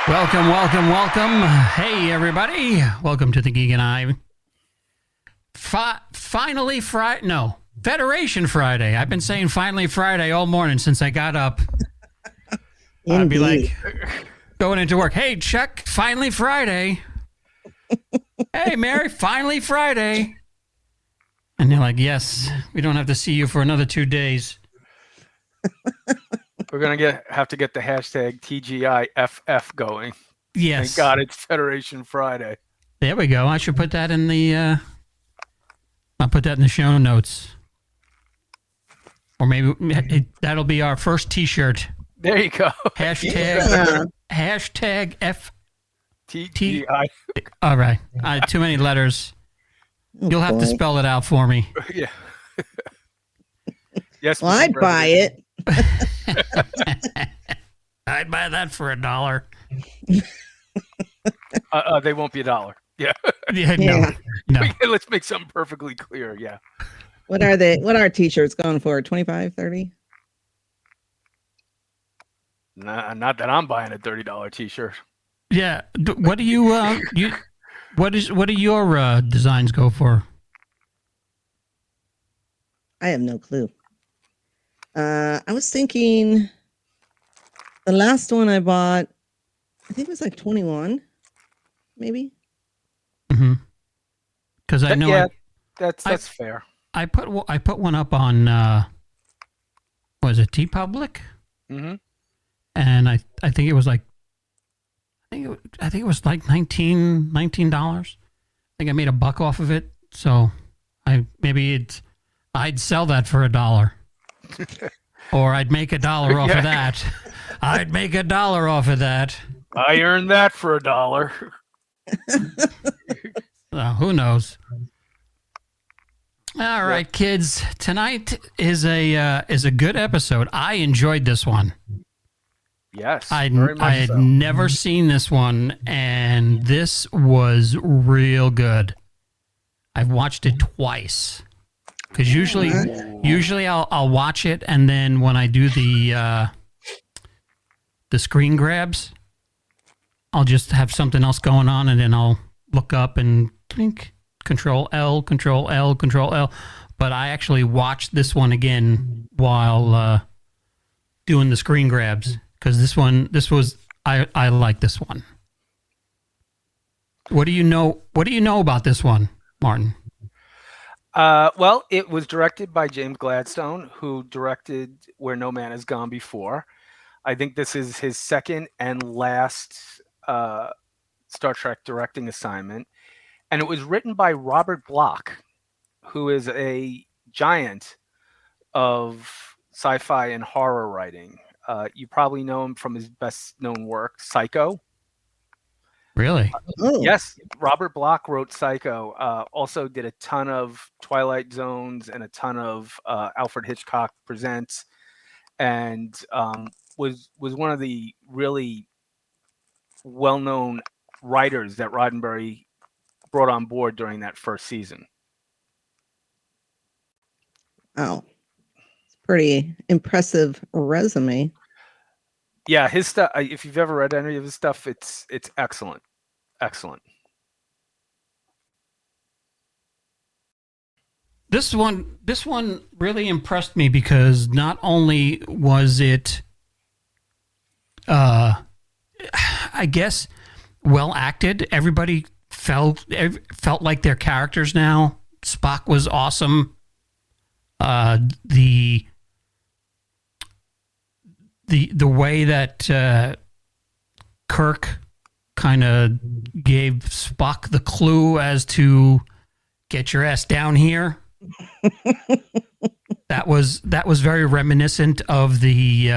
Welcome, welcome, welcome. Hey, everybody. Welcome to the Geek and I. Finally Friday. No, Federation Friday. I've been saying finally Friday all morning since I got up. I'd be like, going into work. Hey, Chuck, finally Friday. Hey, Mary, finally Friday. And they're like, yes, we don't have to see you for another 2 days. We're gonna have to get the hashtag TGIFF going. Yes. Thank God it's Federation Friday. There we go. I should put that in the. I'll put that in the show notes, or maybe that'll be our first T-shirt. There you go. Hashtag F. TGI. All right. Too many letters. You'll have to spell it out for me. Yeah. Yes. Well, I'd buy it. I'd buy that for $1. They won't be $1. Yeah. No. Let's make something perfectly clear. Yeah. What are they? What are T-shirts going for? 25, 30? Nah, not that I'm buying a $30 T-shirt. Yeah. What do you what do your designs go for? I have no clue. I was thinking the last one I bought, I think it was like 21, maybe. Mm-hmm. Because I know. Yeah, that's fair. I put one up on was it TeePublic? Mm-hmm. And I think it was like I think it was like $19. I think I made $1 off of it. So I'd sell that for $1. Or I'd make $1 off of that. I'd make $1 off of that. I earned that for $1. Who knows? All right, kids. Tonight is a good episode. I enjoyed this one. Yes, I had never seen this one, and this was real good. I've watched it twice. Because usually I'll watch it, and then when I do the screen grabs, I'll just have something else going on, and then I'll look up and think Control L, Control L, Control L. But I actually watched this one again while doing the screen grabs because I like this one. What do you know? What do you know about this one, Martin? Well, it was directed by James Gladstone, who directed Where No Man Has Gone Before. I think this is his second and last Star Trek directing assignment. And it was written by Robert Bloch, who is a giant of sci-fi and horror writing. You probably know him from his best-known work, Psycho. Really? Yes, Robert Bloch wrote Psycho. Also did a ton of Twilight Zones and a ton of Alfred Hitchcock Presents, and was one of the really well-known writers that Roddenberry brought on board during that first season. Oh, it's pretty impressive resume. Yeah, his stuff. If you've ever read any of his stuff, it's excellent. Excellent. This one really impressed me because not only was it, I guess, well acted. Everybody felt like their characters now. Spock was awesome. The way that Kirk kind of gave Spock the clue as to get your ass down here. that was very reminiscent of the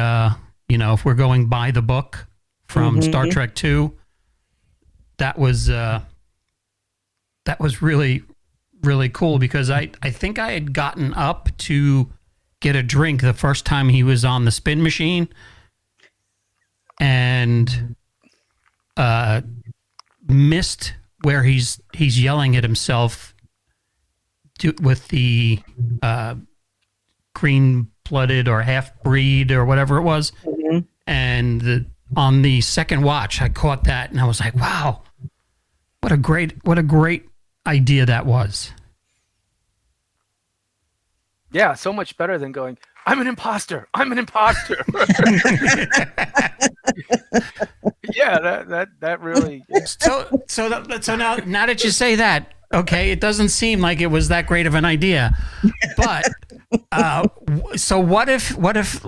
if we're going by the book from Star Trek 2. That was really, really cool because I think I had gotten up to get a drink the first time he was on the spin machine and missed where he's yelling at himself with the green-blooded or half-breed or whatever it was. And on the second watch, I caught that and I was like, wow, what a great idea that was. Yeah, so much better than going, I'm an imposter. I'm an imposter. Yeah, that really. Yeah. So now that you say that, okay, it doesn't seem like it was that great of an idea. But so what if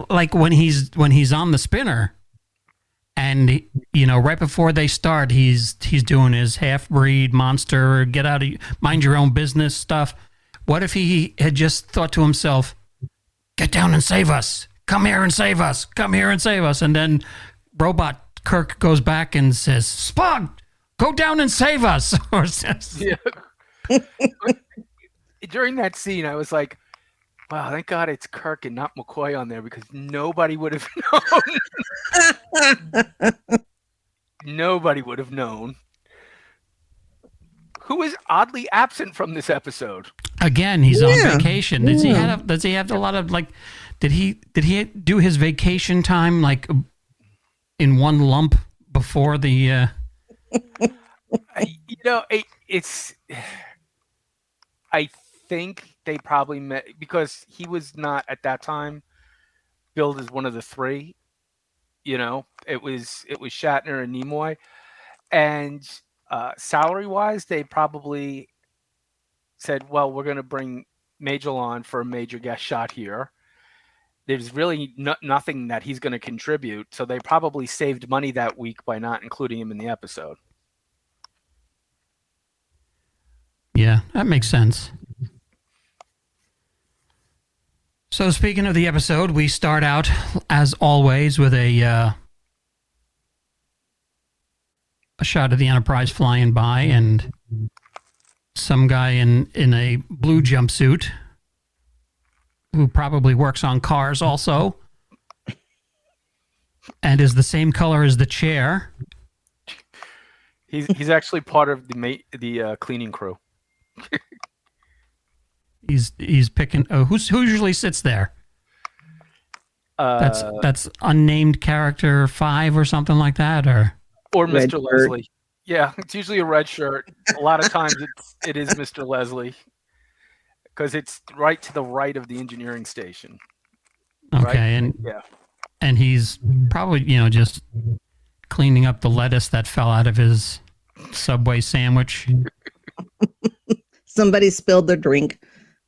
like when he's on the spinner, and right before they start, he's doing his half-breed monster, get out of mind your own business stuff. What if he had just thought to himself, get down and save us. Come here and save us. Come here and save us. And then Robot Kirk goes back and says, Spock, go down and save us. Or says, yeah. During that scene, I was like, wow, thank God it's Kirk and not McCoy on there, because nobody would have known. Nobody would have known. Who is oddly absent from this episode? Again, he's on vacation. Does he have a lot of, like, did he do his vacation time like in one lump before the it's I think they probably met because he was not at that time billed as one of the three. It was Shatner and Nimoy, and salary wise, they probably said, well, we're going to bring Majel on for a major guest shot here. There's really nothing that he's going to contribute, so they probably saved money that week by not including him in the episode. Yeah, that makes sense. So speaking of the episode, we start out, as always, with a shot of the Enterprise flying by and some guy in a blue jumpsuit who probably works on cars also and is the same color as the chair. He's actually part of the cleaning crew. He's picking. Oh, who usually sits there? That's unnamed character 5 or something like that, or Mr. Leslie. Yeah, it's usually a red shirt. A lot of times it is Mr. Leslie because it's right to the right of the engineering station. Okay, right? and he's probably just cleaning up the lettuce that fell out of his Subway sandwich. Somebody spilled their drink.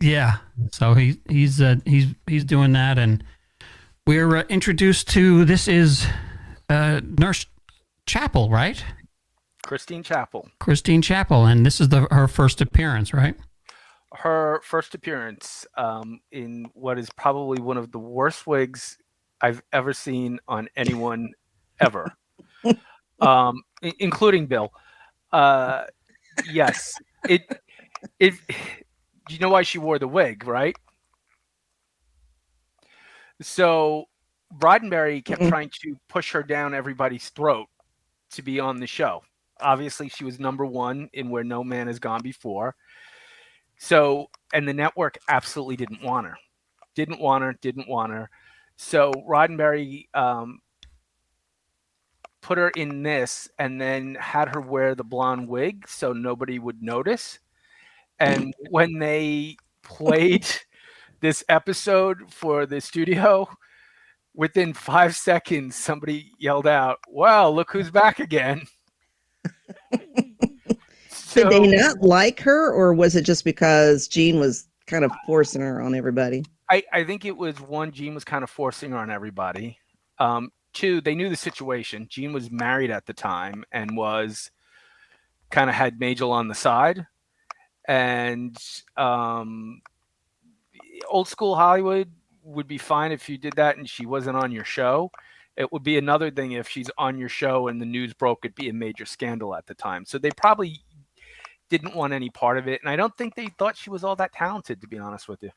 Yeah, so he's doing that, and we're introduced to this is Nurse Chapel, right? Christine Chapel. Christine Chapel, and this is her first appearance, right? Her first appearance in what is probably one of the worst wigs I've ever seen on anyone ever, including Bill. Yes, it. You know why she wore the wig, right? So Roddenberry kept trying to push her down everybody's throat to be on the show. Obviously, she was number one in Where No Man Has Gone Before. So, and the network absolutely didn't want her. Didn't want her. So Roddenberry put her in this and then had her wear the blonde wig so nobody would notice. And when they played this episode for the studio, within 5 seconds, somebody yelled out, "Well, look who's back again." Did they not like her, or was it just because Gene was kind of forcing her on everybody? I think it was one, Gene was kind of forcing her on everybody. Two, they knew the situation. Gene was married at the time and was kind of had Majel on the side. And old school Hollywood would be fine if you did that and she wasn't on your show. It would be another thing if she's on your show and the news broke, it'd be a major scandal at the time. So they probably didn't want any part of it. And I don't think they thought she was all that talented, to be honest with you.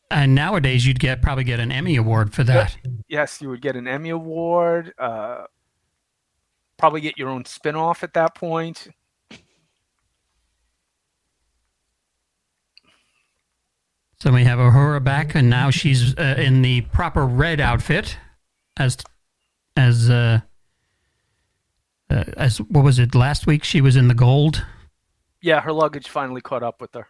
And nowadays you'd probably get an Emmy Award for that. Yes, you would get an Emmy Award. Probably get your own spinoff at that point. So we have Uhura back, and now she's in the proper red outfit, as as what was it last week? She was in the gold. Yeah, her luggage finally caught up with her.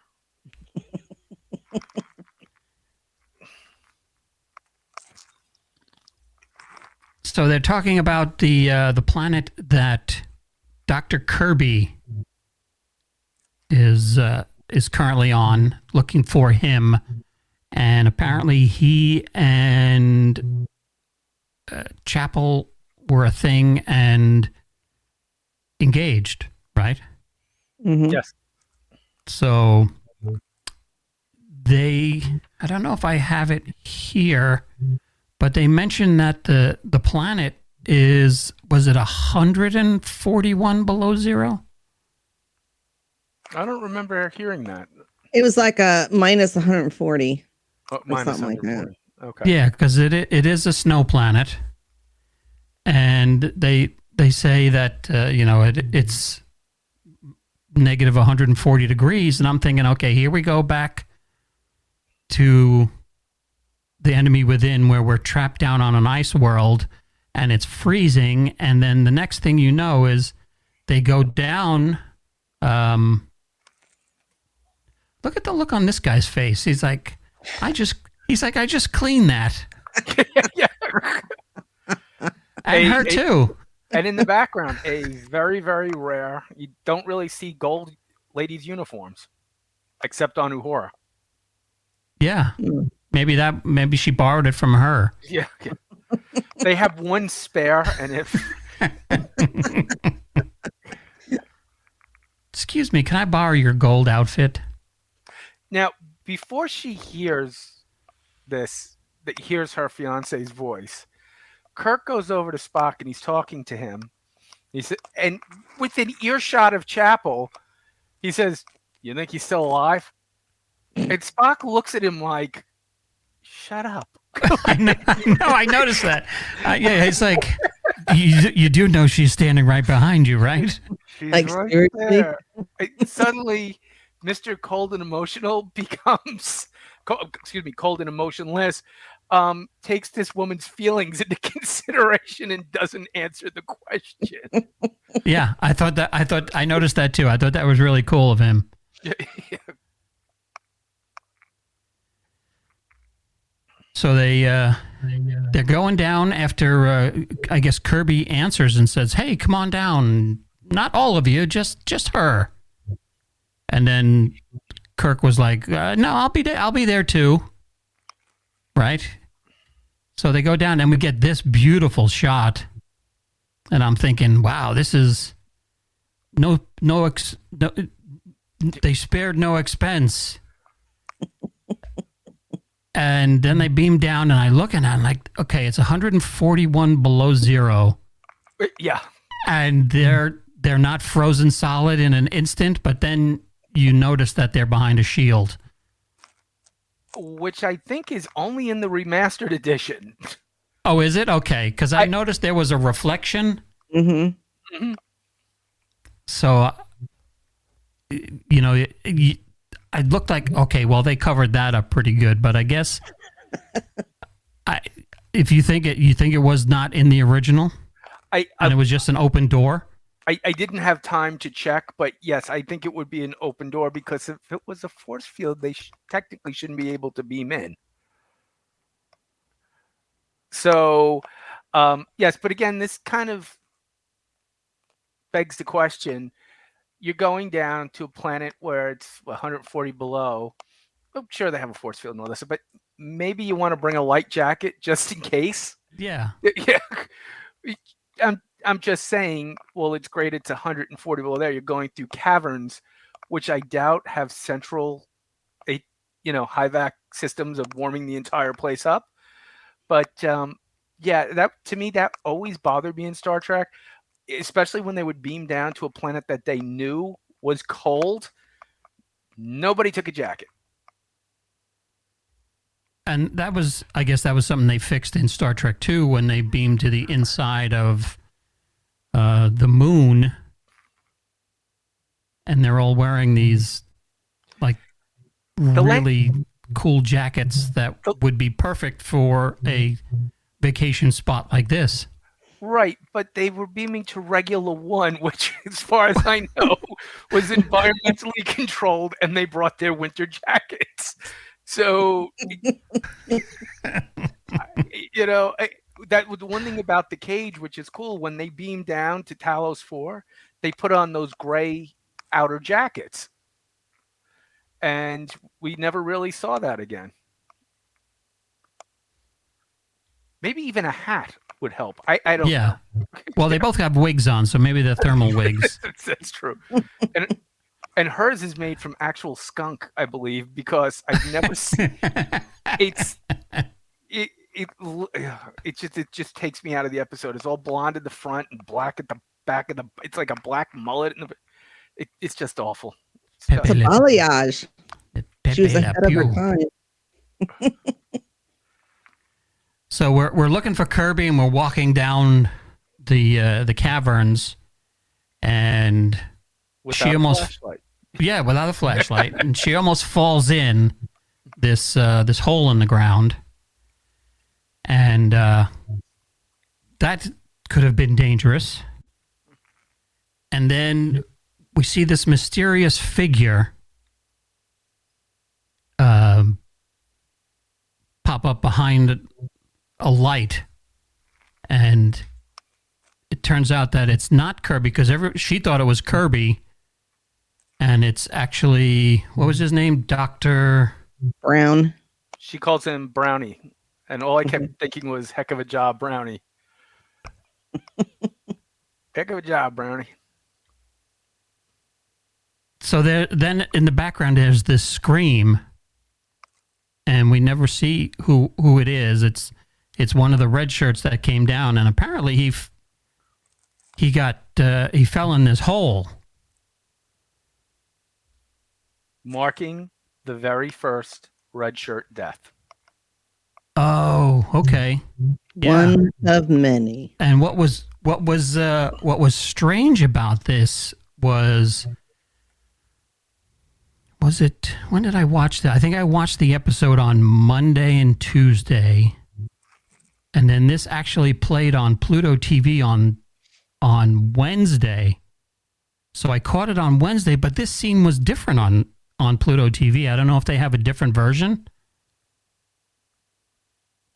So they're talking about the planet that Dr. Kirby is currently on, looking for him, and apparently he and Chapel were a thing and engaged, right? Mhm. Yes. So I don't know if I have it here, but they mentioned that the planet was it 141 below zero? I don't remember hearing that. It was like a minus 140. Oh, Or minus something like that. 140. Okay. Yeah, because it is a snow planet, and they say that it's negative 140 degrees, and I'm thinking, okay, here we go back to the enemy within, where we're trapped down on an ice world, and it's freezing, and then the next thing you know is they go down. Look at the look on this guy's face. He's like, I just cleaned that. Yeah. And her too. And in the background, a very, very rare. You don't really see gold ladies' uniforms, except on Uhura. Yeah. Maybe she borrowed it from her. Yeah. They have one spare, and if Excuse me, can I borrow your gold outfit? now before she hears this, that hears her fiance's voice, Kirk goes over to Spock and he's talking to him. He said, and within earshot of Chapel, he says, "You think he's still alive?" And Spock looks at him like, "Shut up." I know, I noticed that. Yeah, it's like, you do know she's standing right behind you, right? She's Like, right seriously? there. Suddenly, Mr. Cold and Emotional becomes, cold and emotionless, takes this woman's feelings into consideration and doesn't answer the question. Yeah, I noticed that too. I thought that was really cool of him. Yeah. So they're going down after I guess Kirby answers and says, "Hey, come on down. Not all of you, just her." And then Kirk was like, "No, I'll be there too." Right? So they go down and we get this beautiful shot. And I'm thinking, "Wow, this is no they spared no expense." And then they beam down, and I look, and I'm like, okay, it's 141 below zero. Yeah. And they're not frozen solid in an instant, but then you notice that they're behind a shield. Which I think is only in the remastered edition. Oh, is it? Okay, because I noticed there was a reflection. Mm-hmm. So, I looked like, okay, well, they covered that up pretty good, but I guess if you think it was not in the original, and it was just an open door. I didn't have time to check, but yes, I think it would be an open door, because if it was a force field, they technically shouldn't be able to beam in. So, yes, but again, this kind of begs the question. You're going down to a planet where it's 140 below. I'm sure they have a force field and all this, but maybe you want to bring a light jacket just in case. Yeah. Yeah. I'm just saying, well, it's graded to 140 below there. You're going through caverns, which I doubt have central, high vac systems of warming the entire place up. But yeah, that to me, that always bothered me in Star Trek, especially when they would beam down to a planet that they knew was cold. Nobody took a jacket. And I guess that was something they fixed in Star Trek 2 when they beamed to the inside of the moon, and they're all wearing these like really cool jackets that would be perfect for a vacation spot like this. Right, but they were beaming to regular one, which, as far as I know, was environmentally controlled, and they brought their winter jackets. So, that was the one thing about the cage, which is cool. When they beam down to Talos 4, they put on those gray outer jackets, and we never really saw that again. Maybe even a hat would help. I don't know. Well, they both have wigs on, so maybe they're thermal wigs. That's true. And hers is made from actual skunk, I believe, because I've never seen it just takes me out of the episode. It's all blonde at the front and black at the back of the. It's like a black mullet, and it's just awful. It's a balayage. She was ahead of her time. So we're looking for Kirby, and we're walking down the caverns, and without she almost flashlight. Without a flashlight, and she almost falls in this hole in the ground, and that could have been dangerous. And then we see this mysterious figure pop up behind a light, and it turns out that it's not Kirby, because she thought it was Kirby, and it's actually, what was his name? Dr. Brown. She calls him Brownie, and all I kept thinking was, heck of a job, Brownie. Heck of a job, Brownie. So then in the background there's this scream, and we never see who it is. It's one of the red shirts that came down, and apparently he fell in this hole, Marking the very first red shirt death. Oh, okay. Yeah. One of many. And what was strange about this was it, when did I watch that? I think I watched the episode on Monday and Tuesday, and then this actually played on Pluto TV on Wednesday. So I caught it on Wednesday, but this scene was different on Pluto TV. I don't know if they have a different version.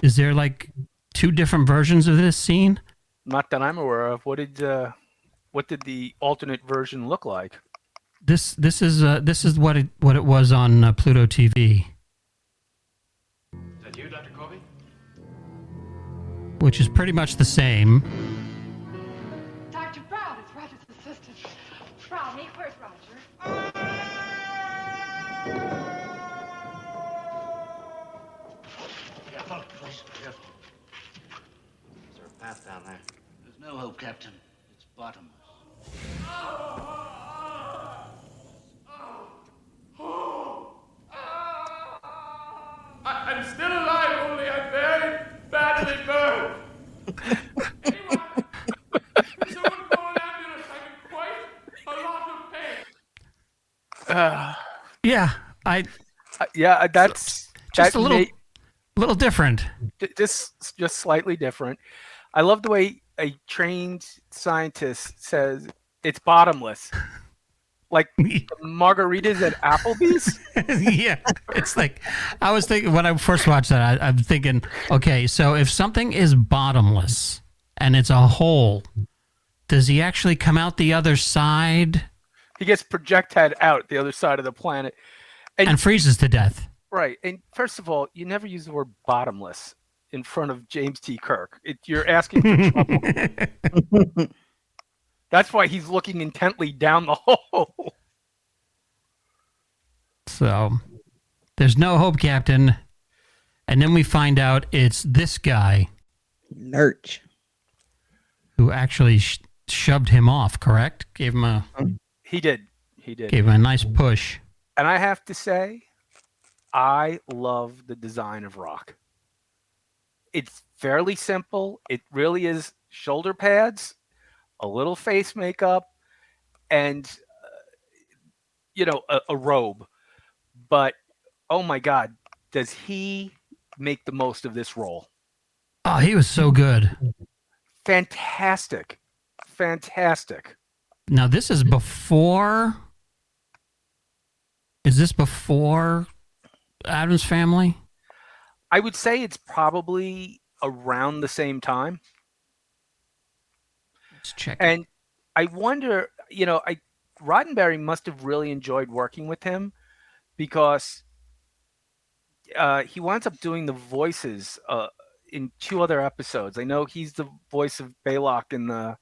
Is there like two different versions of this scene? Not that I'm aware of. What did the alternate version look like? This is what it was on Pluto TV. Is that you, Dr. Colby? Which is pretty much the same. Dr. Brown, it's Roger's assistant. Brownie, where's Roger? Careful, please, careful. Is there a path down there? There's no hope, Captain. It's bottomless. I'm still alive, only I'm very badly burned. Anyone? Someone call an ambulance. I'm in quite a lot of pain. That's just a little different. Just slightly different. I love the way a trained scientist says it's bottomless. Like margaritas at Applebee's? Yeah. It's like, I was thinking, when I first watched that, I'm thinking, okay, so if something is bottomless and it's a hole, does he actually come out the other side? He gets projectile out the other side of the planet. And freezes to death. Right. And first of all, you never use the word bottomless in front of James T. Kirk. You're asking for trouble. That's why he's looking intently down the hole. So, there's no hope, Captain. And then we find out it's this guy. Lurch. Who actually shoved him off, correct? Gave him a... He did. Gave him a nice push. And I have to say, I love the design of Rock. It's fairly simple. It really is shoulder pads, a little face makeup, and a robe. But oh my God, does he make the most of this role? Oh, he was so good. Fantastic. Now this is before. Is this before Addams Family? I would say it's probably around the same time. Let's check. And I wonder, Roddenberry must have really enjoyed working with him because he winds up doing the voices in 2 other episodes. I know he's the voice of Baylock in the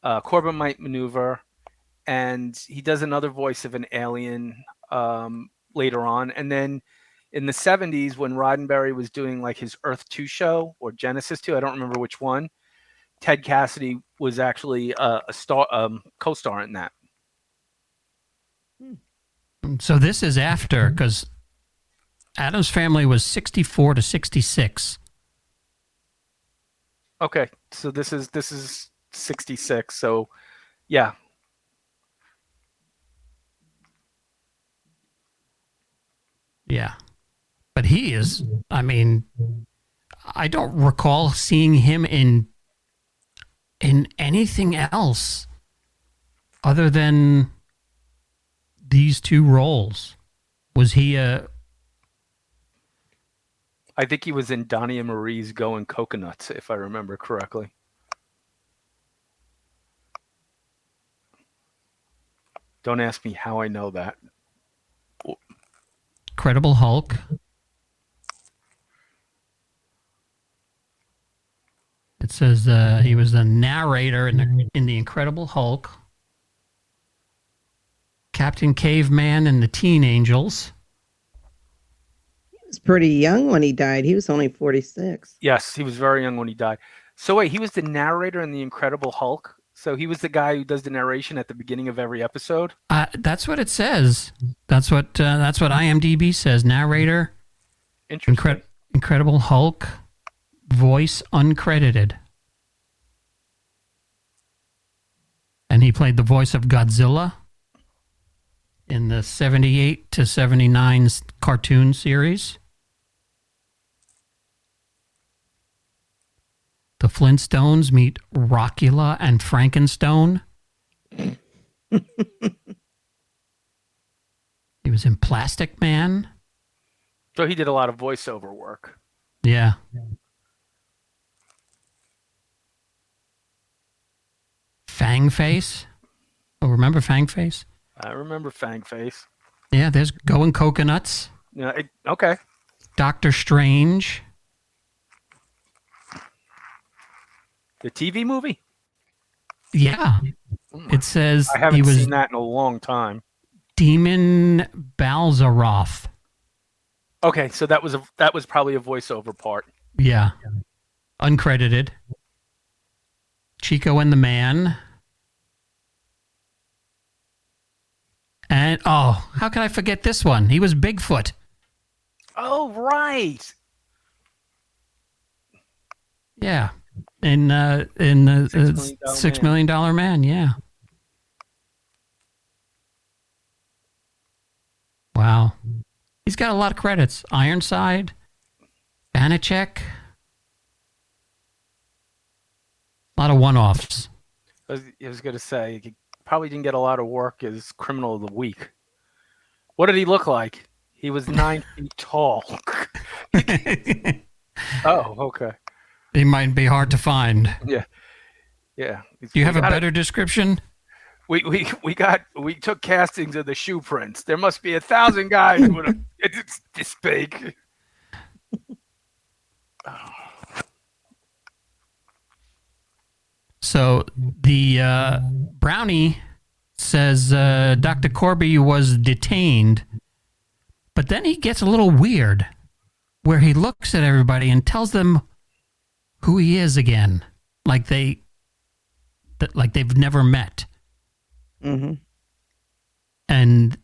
Corbomite Maneuver, and he does another voice of an alien later on. And then in the 70s, when Roddenberry was doing like his Earth 2 show or Genesis 2, I don't remember which one, Ted Cassidy was actually a star, co-star in that. So this is after, because Addams Family was 64 to 66. Okay, so this is 66. So, yeah. Yeah. But he is, I mean, I don't recall seeing him in anything else other than these 2 roles. Was he a... I think he was in Donnie and Marie's Going Coconuts, if I remember correctly. Don't ask me how I know that. Incredible Hulk. It says he was the narrator in the Incredible Hulk, Captain Caveman, and the Teen Angels. He was pretty young when he died. He was only 46. Yes, he was very young when he died. So wait, he was the narrator in the Incredible Hulk? So he was the guy who does the narration at the beginning of every episode? That's what it says. That's what IMDb says. Narrator. Interesting. Incredible Hulk. Voice uncredited. And he played the voice of Godzilla in the 78 to 79 cartoon series. The Flintstones meet Rockula and Frankenstone. He was in Plastic Man. So he did a lot of voiceover work. Yeah. Fang Face. Oh, remember Fang Face? I remember Fang Face. Yeah, there's Going Coconuts. Yeah, okay. Doctor Strange. The TV movie? Yeah. It says I haven't he was seen that in a long time. Demon Balzaroth. Okay, so that was probably a voiceover part. Yeah. Uncredited. Chico and the Man. And, oh, how can I forget this one? He was Bigfoot. Oh, right. Yeah. In the $6 Million Man, yeah. Wow. He's got a lot of credits. Ironside, Banachek. A lot of one-offs. I was going to say, he probably didn't get a lot of work as Criminal of the Week. What did he look like? He was 9 feet tall. Oh, okay. He might be hard to find. Yeah. Do you have a better description? We took castings of the Shoe Prince. There must be 1,000 guys with it's this big. So the Brownie says Dr. Corby was detained, but then he gets a little weird where he looks at everybody and tells them who he is again, like they've never met. Mm-hmm. And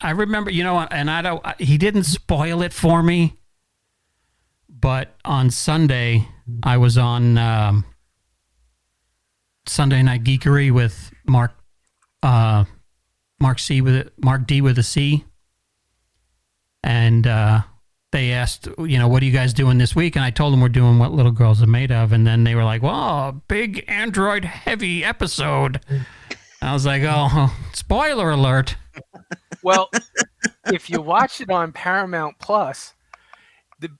I remember, and he didn't spoil it for me, but on Sunday I was on Sunday Night Geekery with Marc D with a C, and they asked, what are you guys doing this week? And I told them we're doing What Little Girls Are Made Of. And then they were like, well, big Android heavy episode. I was like, oh, spoiler alert. Well, if you watch it on Paramount Plus,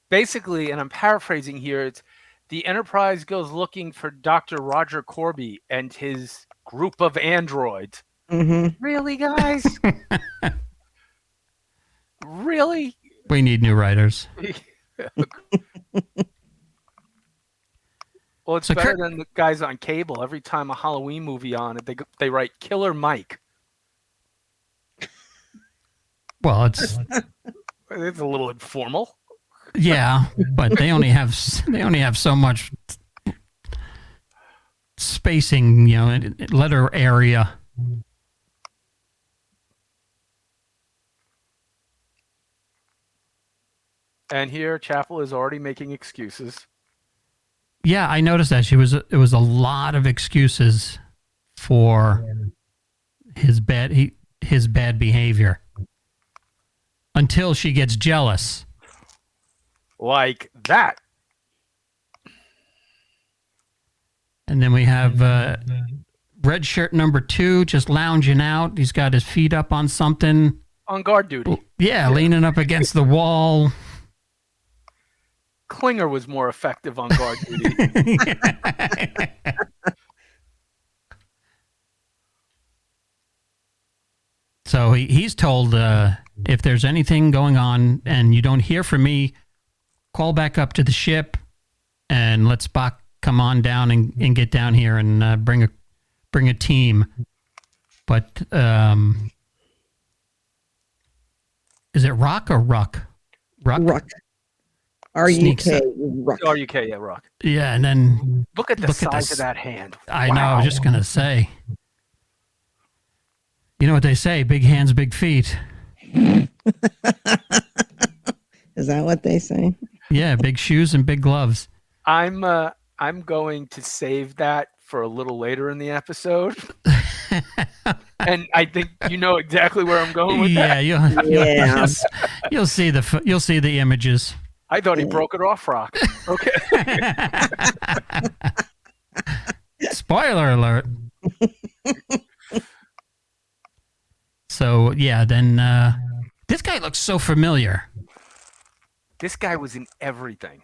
basically, and I'm paraphrasing here, it's the Enterprise goes looking for Dr. Roger Corby and his group of androids. Mm-hmm. Really, guys? Really? We need new writers. Well, it's So better Kirk- than the guys on cable. Every time a Halloween movie on it, they write Killer Mike. Well, it's It's a little informal. yeah, but they only have so much spacing, letter area. And here, Chapel is already making excuses. Yeah, I noticed that it was a lot of excuses for his bad behavior until she gets jealous. Like that. And then we have red shirt number 2 just lounging out. He's got his feet up on something. On guard duty. Yeah, leaning up against the wall. Klinger was more effective on guard duty. So he's told, if there's anything going on and you don't hear from me, call back up to the ship and let Spock come on down and get down here and bring a team. But is it Rock or Ruck? Ruck. R-U-K. Ruck. R-U-K, yeah, Rock. Yeah, and then Look at the size of that hand. I know, I was just gonna say. You know what they say, big hands, big feet. Is that what they say? Yeah, big shoes and big gloves. I'm going to save that for a little later in the episode. And I think you know exactly where I'm going with that. Yeah, you'll see the images. I thought he broke it off, Rock. Okay. Spoiler alert. So yeah, then this guy looks so familiar. This guy was in everything.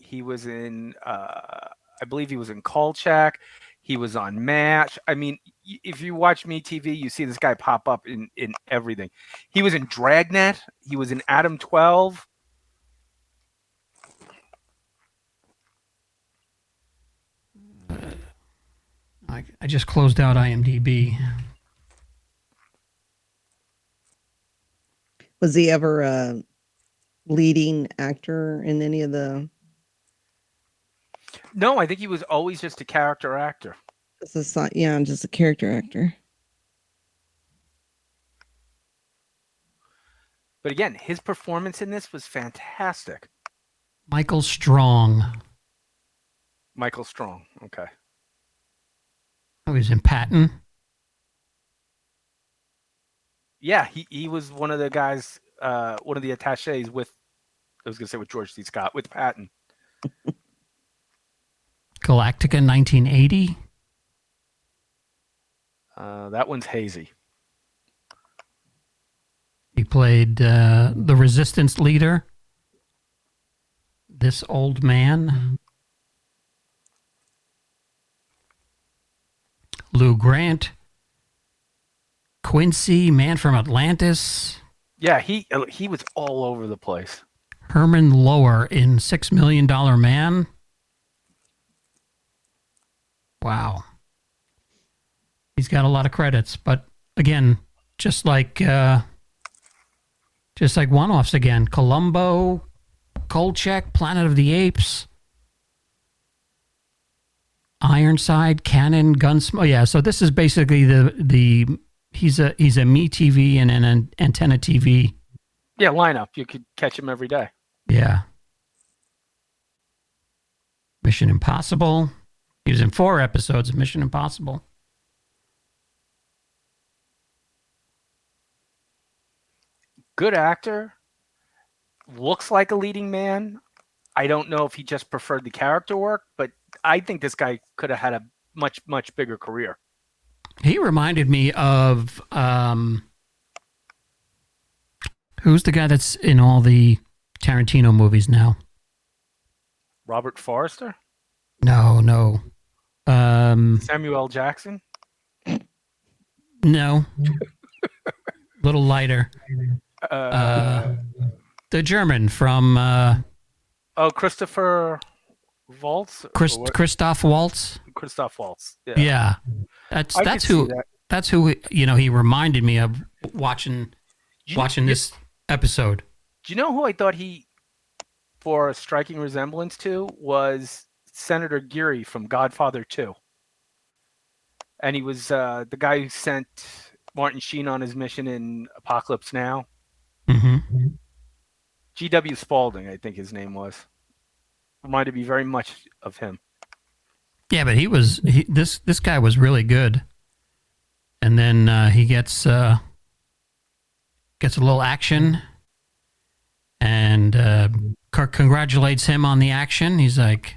He was in, I believe he was in Kolchak. He was on MASH. I mean, if you watch MeTV, you see this guy pop up in everything. He was in Dragnet. He was in Adam 12. I just closed out IMDb. Was he ever a leading actor in any of the... No, I think he was always just a character actor. just a character actor. But again, his performance in this was fantastic. Michael Strong. Michael Strong. Okay. Oh, he's in Patton. Yeah, he was one of the guys, one of the attaches with, I was going to say with George C. Scott, with Patton. Galactica 1980. That one's hazy. He played the Resistance leader. This Old Man. Lou Grant. Quincy, Man from Atlantis. Yeah, he was all over the place. Herman Lower in $6 Million Man. Wow. He's got a lot of credits, but again, just like one-offs again. Columbo, Kolchak, Planet of the Apes, Ironside, Cannon, Gunsmoke. Oh, yeah, so this is basically he's a MeTV and an Antenna TV. Yeah, lineup. You could catch him every day. Yeah. Mission Impossible. He was in 4 episodes of Mission Impossible. good actor, looks like a leading man. I don't know if he just preferred the character work, but I think this guy could have had a much, much bigger career. He reminded me of who's the guy that's in all the Tarantino movies now? Robert Forrester? No. Samuel L. Jackson? No. Little lighter. The German from Christopher Waltz? Christoph Waltz. Christoph Waltz. Yeah. Yeah. I That's could see who that. that's who he reminded me of watching this episode. Do you know who I thought he bore a striking resemblance to? Was Senator Geary from Godfather 2. And he was the guy who sent Martin Sheen on his mission in Apocalypse Now. Mm-hmm. G.W. Spaulding, I think his name was. Reminded me very much of him. Yeah, but this guy was really good. And then he gets a little action, and Kirk congratulates him on the action. He's like,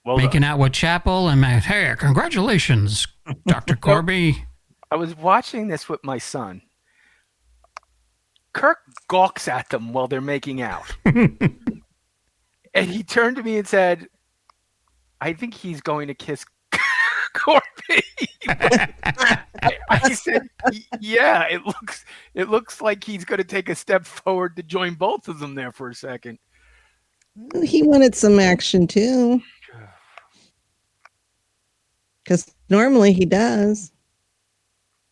Well making done. out with Chapel, and hey, congratulations, Dr. Corby. I was watching this with my son. Kirk gawks at them while they're making out. And he turned to me and said, I think he's going to kiss Corby. I said, yeah, it looks like he's going to take a step forward to join both of them there for a second. He wanted some action too. Because normally he does.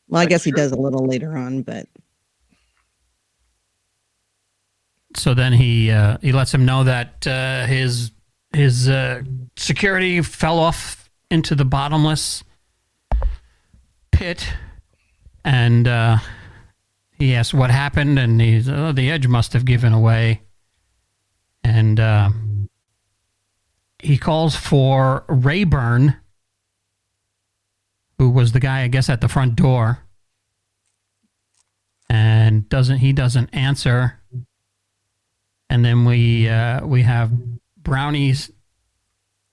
Well, I guess he does a little later on, but So then he lets him know that his security fell off into the bottomless pit, and he asks what happened, and he's the edge must have given away, and he calls for Rayburn, who was the guy I guess at the front door, and doesn't answer. And then we have Brownies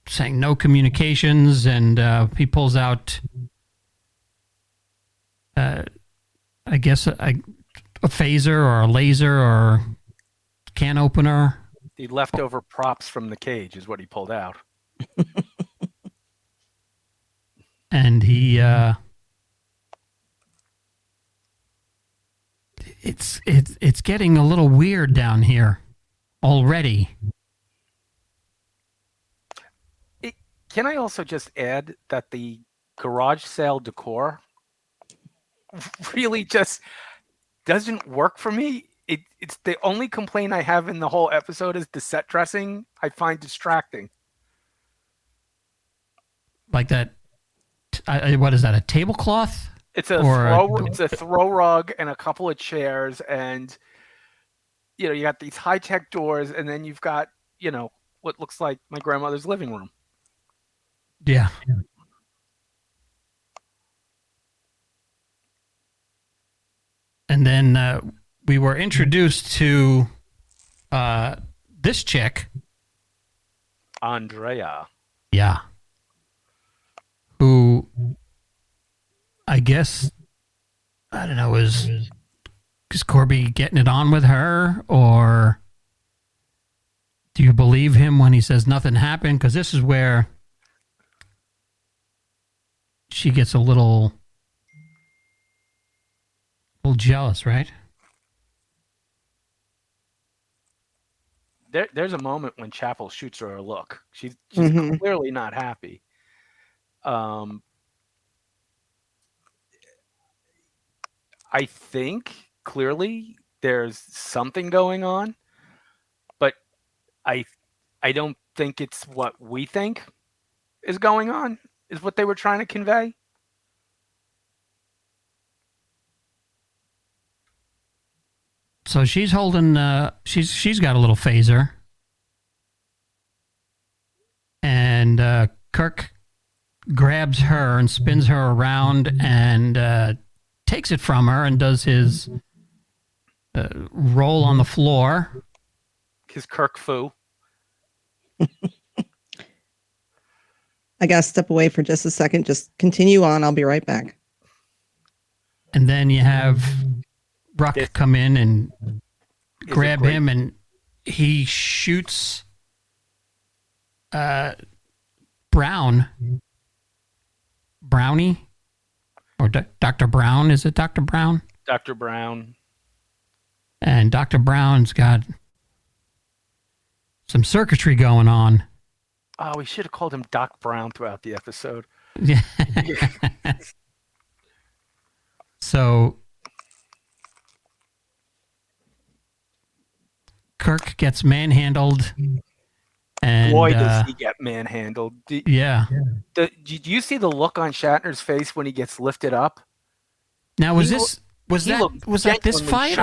saying no communications, and he pulls out, I guess, a phaser or a laser or can opener. The leftover props from the cage is what he pulled out. And he it's getting a little weird down here already. Can I also just add that the garage sale decor really just doesn't work for me? It's the only complaint I have in the whole episode is the set dressing I find distracting. Like that, what is that, a tablecloth? It's a throw rug and a couple of chairs, and you got these high-tech doors, and then you've got what looks like my grandmother's living room. Yeah. And then we were introduced to this chick. Andrea. Yeah. Who, I guess, I don't know, is Corby getting it on with her, or do you believe him when he says nothing happened? Because this is where she gets a little jealous, right? There's a moment when Chapel shoots her a look. She's clearly not happy. I think clearly there's something going on, but I don't think it's what we think is going on, is what they were trying to convey. So she's holding, she's got a little phaser, and Kirk grabs her and spins her around and takes it from her and does his roll on the floor. His Kirk foo. I got to step away for just a second. Just continue on. I'll be right back. And then you have Ruck come in and grab him, and he shoots Brownie, or Dr. Brown. Is it Dr. Brown? Dr. Brown. And Dr. Brown's got some circuitry going on. Oh, we should have called him Doc Brown throughout the episode. Yeah. So Kirk gets manhandled, and boy, does he get manhandled. Yeah. Did you see the look on Shatner's face when he gets lifted up? Now, was that this fight,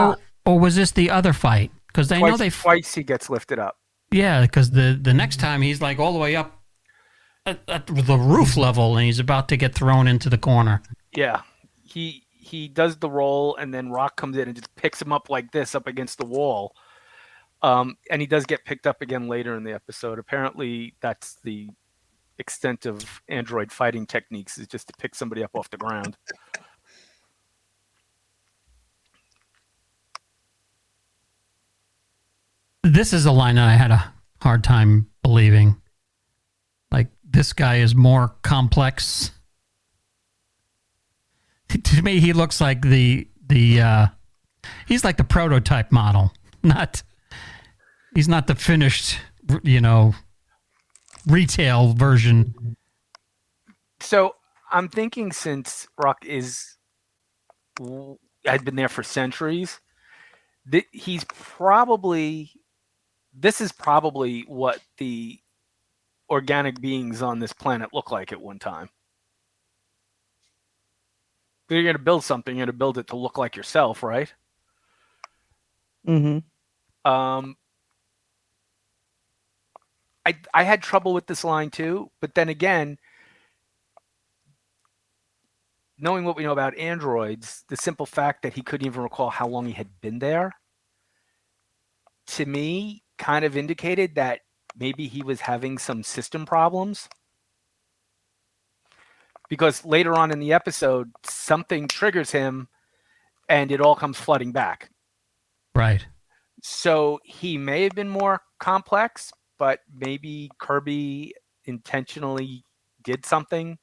or was this the other fight? Because I know twice he gets lifted up. Yeah, because the next time he's like all the way up at the roof level, and he's about to get thrown into the corner. Yeah, he does the roll, and then Rock comes in and just picks him up like this, up against the wall. And he does get picked up again later in the episode. Apparently, that's the extent of android fighting techniques, is just to pick somebody up off the ground. This is a line that I had a hard time believing. Like, this guy is more complex. To me, he looks like he's like the prototype model. He's not the finished, retail version. So I'm thinking, since Rock had been there for centuries, this is probably what the organic beings on this planet look like at one time. If you're going to build something, you're going to build it to look like yourself, right? Mm-hmm. I had trouble with this line too, but then again, knowing what we know about androids, the simple fact that he couldn't even recall how long he had been there, to me, kind of indicated that maybe he was having some system problems. Because later on in the episode, something triggers him and it all comes flooding back. Right. So he may have been more complex, but maybe Kirby intentionally did something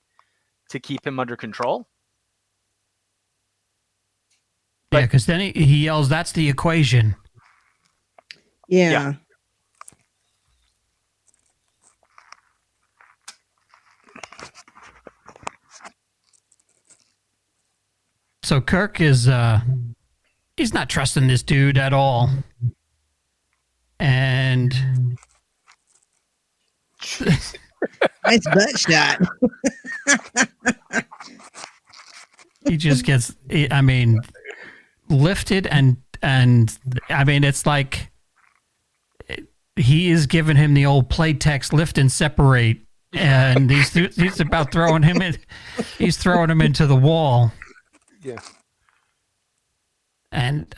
to keep him under control. Yeah, because then he yells, "That's the equation." Yeah. So Kirk is he's not trusting this dude at all. And Nice butt shot. he just gets, lifted and it's like he is giving him the old playtex lift and separate, and he's about throwing him in. He's throwing him into the wall. Yeah. And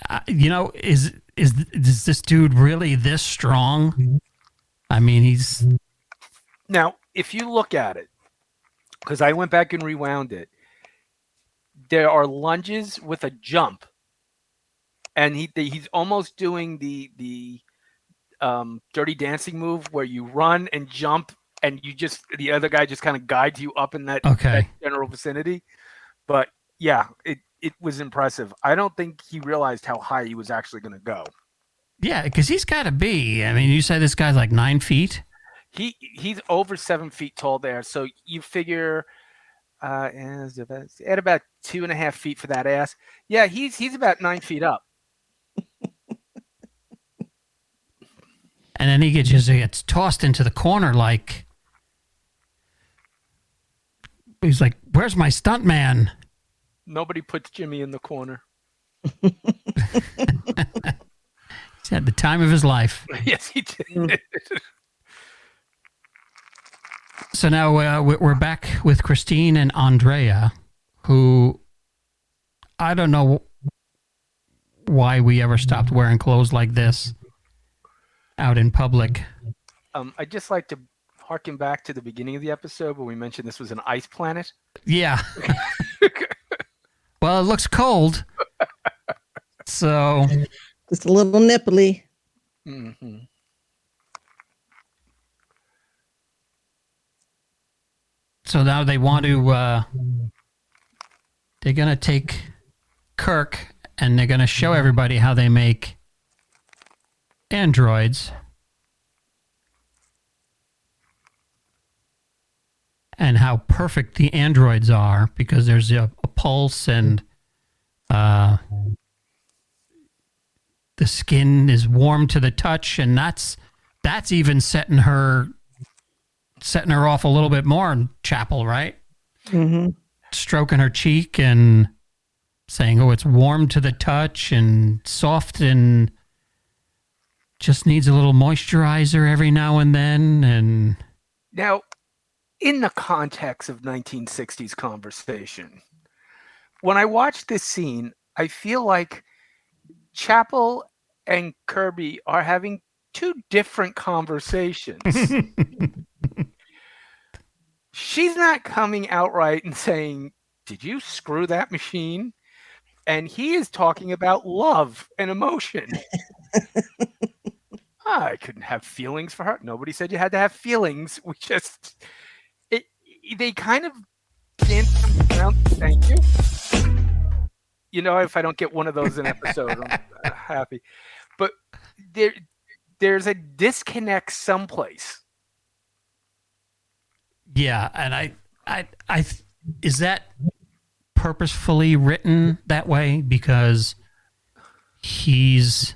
is this dude really this strong? I mean, he's... Now, if you look at it, because I went back and rewound it, there are lunges with a jump, and he's almost doing the Dirty Dancing move where you run and jump, and the other guy just kind of guides you up in that general vicinity. But yeah, it was impressive. I don't think he realized how high he was actually going to go. Yeah, because he's got to be. I mean, you say this guy's like 9 feet? He's over 7 feet tall there. So you figure at about 2.5 feet for that ass. Yeah, he's about 9 feet up. And then he gets tossed into the corner like... He's like, "Where's my stunt man?" Nobody puts Jimmy in the corner. He's had the time of his life. Yes, he did. So now we're back with Christine and Andrea, who I don't know why we ever stopped wearing clothes like this out in public. I'd just like to harken back to the beginning of the episode where we mentioned this was an ice planet. Yeah. Well, it looks cold. So Just a little nipply. Mm-hmm. so now they want to they're going to take Kirk and they're going to show everybody how they make androids. And how perfect the androids are, because there's a pulse and the skin is warm to the touch, and that's even setting her off a little bit more in Chapel, right? Mm-hmm. Stroking her cheek and saying, "Oh, it's warm to the touch and soft and just needs a little moisturizer every now and then." And Now, in the context of 1960s conversation, when I watch this scene, I feel like Chapel and Kirby are having two different conversations. She's not coming outright and saying, "Did you screw that machine?" And he is talking about love and emotion. I couldn't have feelings for her. Nobody said you had to have feelings. We just... they kind of dance around. Thank you. You know, if I don't get one of those in an episode, I'm happy. But there's a disconnect someplace. yeah, and I is that purposefully written that way because he's,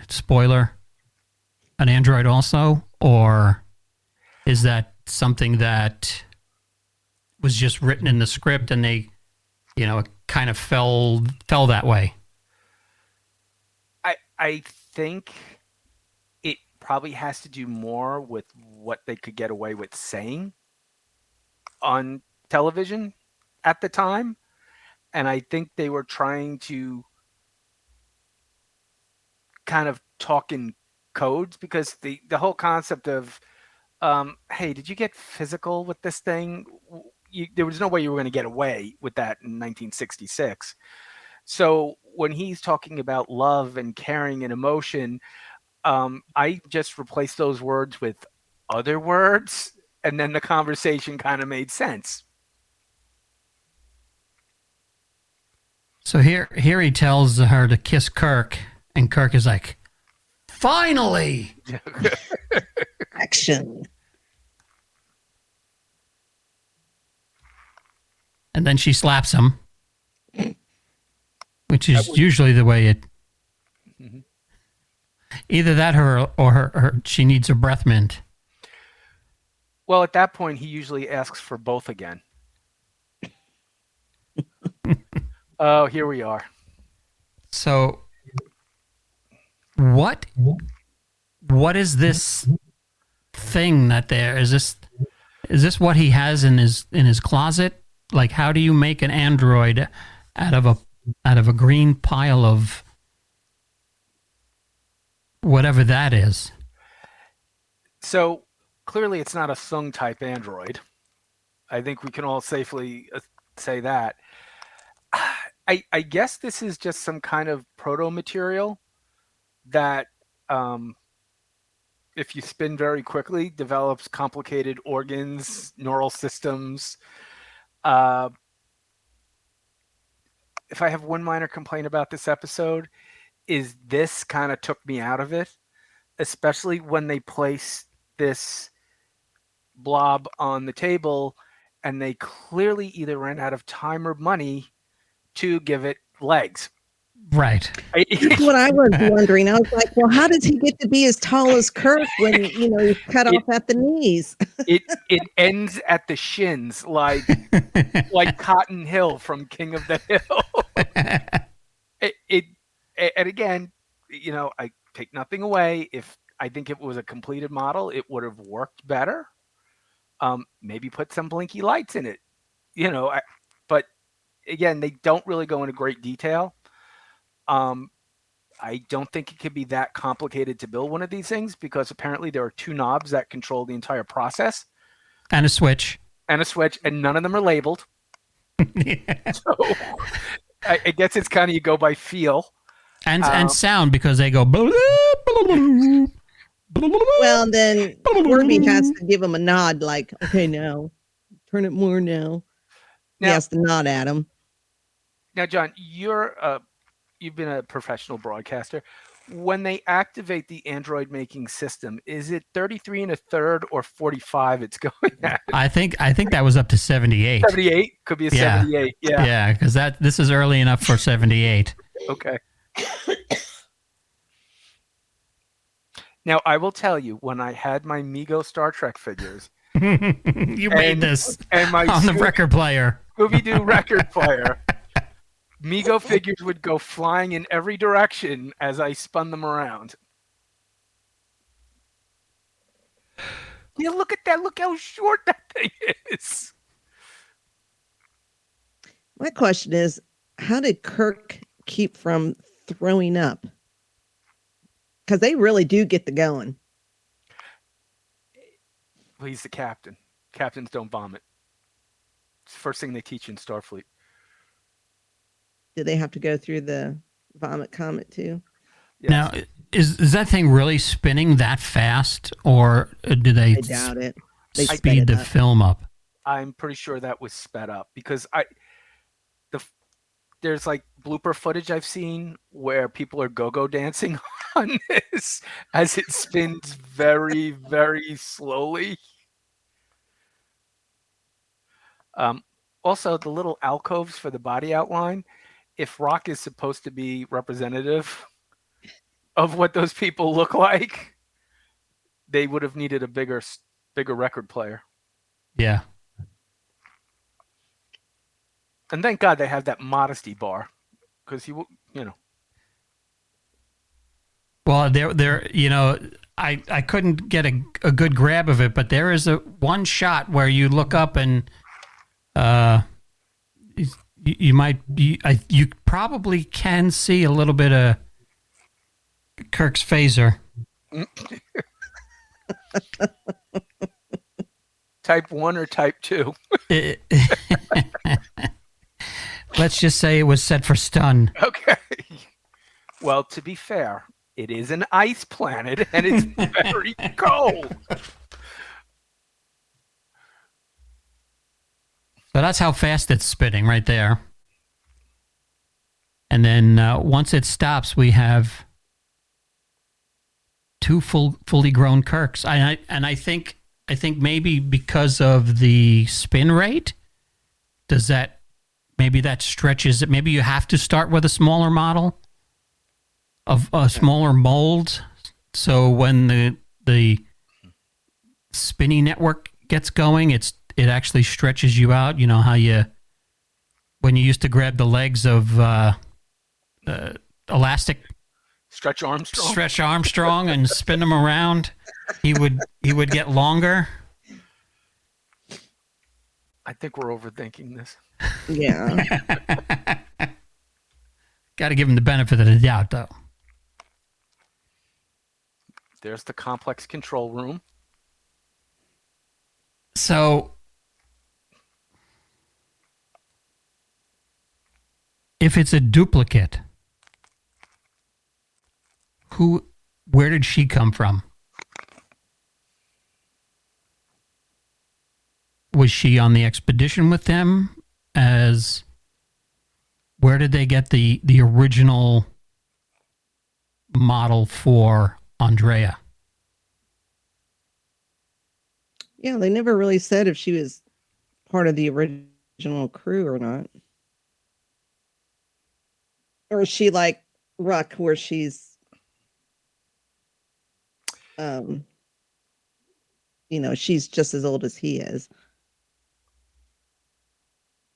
spoiler, an android also, or is that something that was just written in the script and they, it kind of fell that way? I think it probably has to do more with what they could get away with saying on television at the time. And I think they were trying to kind of talk in codes, because the whole concept of, hey, did you get physical with this thing? There was no way you were going to get away with that in 1966. So when he's talking about love and caring and emotion, I just replaced those words with other words, and then the conversation kind of made sense. So here he tells her to kiss Kirk, and Kirk is like, "Finally!" Action. And then she slaps him, which is usually the way it. Mhm. Either that, or her she needs a breath mint. Well, at that point, he usually asks for both again. Oh, here we are. So, what is this thing that there is? This what he has in his closet? Like, how do you make an android out of a green pile of whatever that is? So clearly, it's not a Sung type android. I think we can all safely say that. I guess this is just some kind of proto material that, if you spin very quickly, develops complicated organs, neural systems. If I have one minor complaint about this episode, is this kind of took me out of it, especially when they place this blob on the table and they clearly either ran out of time or money to give it legs. Right. That's what I was wondering. I was like, well, how does he get to be as tall as Kirk when, he's cut off at the knees? It ends at the shins, like Cotton Hill from King of the Hill. And again, I take nothing away. If I think it was a completed model, it would have worked better. Maybe put some blinky lights in it, but again, they don't really go into great detail. I don't think it could be that complicated to build one of these things because apparently there are 2 knobs that control the entire process And a switch. and a switch, and none of them are labeled. So I guess it's kind of you go by feel. And sound because they go. Well, then Corby has to give him a nod, like, okay, now turn it more now. He Now- has to nod at him. Now, John, you've been a professional broadcaster. When they activate the Android making system, is it 33 1/3 or 45 it's going at? I think that was up to 78. 78? Could be a 78. Yeah. Yeah, because this is early enough for 78. Okay. Now, I will tell you, when I had my Mego Star Trek figures You made this and my on the record player. Scooby-Doo record player, Mego figures would go flying in every direction as I spun them around. Yeah, look at that. Look how short that thing is. My question is, how did Kirk keep from throwing up? Because they really do get the going. Well, he's the captain. Captains don't vomit. It's the first thing they teach in Starfleet. Do they have to go through the vomit comet too? Yes. Now, is that thing really spinning that fast, or do they I doubt it. They sped speed it the up. film up? I'm pretty sure that was sped up because there's like blooper footage I've seen where people are go-go dancing on this as it spins very, very slowly. Also, the little alcoves for the body outline, if rock is supposed to be representative of what those people look like, they would have needed a bigger record player. Yeah. And thank God they have that modesty bar, because Well, I couldn't get a good grab of it, but there is one shot where you look up and you probably can see a little bit of Kirk's phaser. Type 1 or type 2. Let's just say it was set for stun. Okay. Well, to be fair, it is an ice planet and it's very cold. So that's how fast it's spinning right there. And then once it stops, we have 2 fully grown Kirks. I think maybe because of the spin rate, maybe that stretches it. Maybe you have to start with a smaller model of a smaller mold. So when the spinning network gets going, it actually stretches you out. You know how when you used to grab the legs of elastic Stretch Armstrong and spin them around, he would get longer. I think we're overthinking this. Yeah. Got to give him the benefit of the doubt, though. There's the complex control room. So, if it's a duplicate, where did she come from? Was she on the expedition with them? Where did they get the original model for Andrea? Yeah, they never really said if she was part of the original crew or not. Or is she like Ruck, where she's, she's just as old as he is.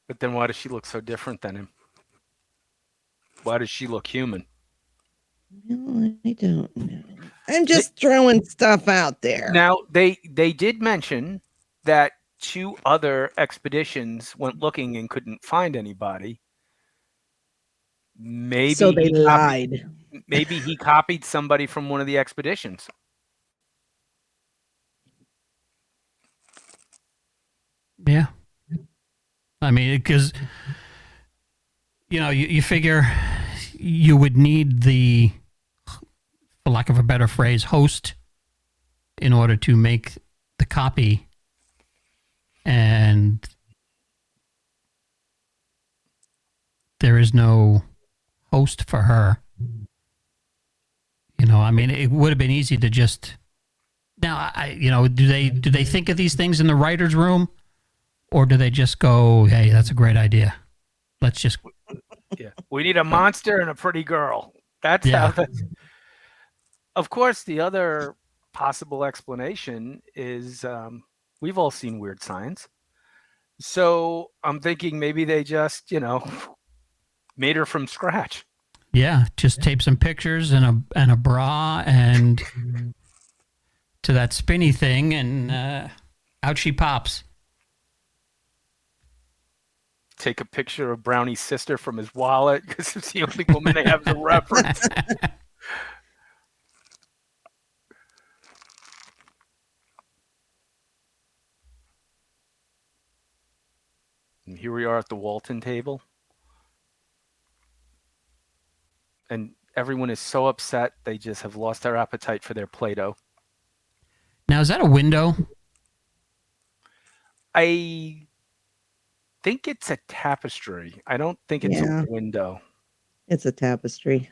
But then why does she look so different than him? Why does she look human? No, I don't know. I'm just throwing stuff out there. Now, they did mention that 2 other expeditions went looking and couldn't find anybody. Maybe So they he copied, lied. maybe he copied somebody from one of the expeditions. Yeah. I mean, because, you figure you would need the, for lack of a better phrase, host in order to make the copy. And there is no host for her. I mean, it would have been easy to just. Now, do they think of these things in the writer's room? Or do they just go, hey, that's a great idea. Let's just. Yeah. We need a monster and a pretty girl. That's Yeah. how. Of course, the other possible explanation is we've all seen Weird Science. So I'm thinking maybe they just, made her from scratch. Yeah, just tape some pictures and a bra and to that spinny thing, and out she pops. Take a picture of Brownie's sister from his wallet because it's the only woman they have as a reference. And here we are at the Walton table. And everyone is so upset they just have lost their appetite for their Play-Doh. Now, is that a window? I think it's a tapestry. I don't think it's a window. It's a tapestry.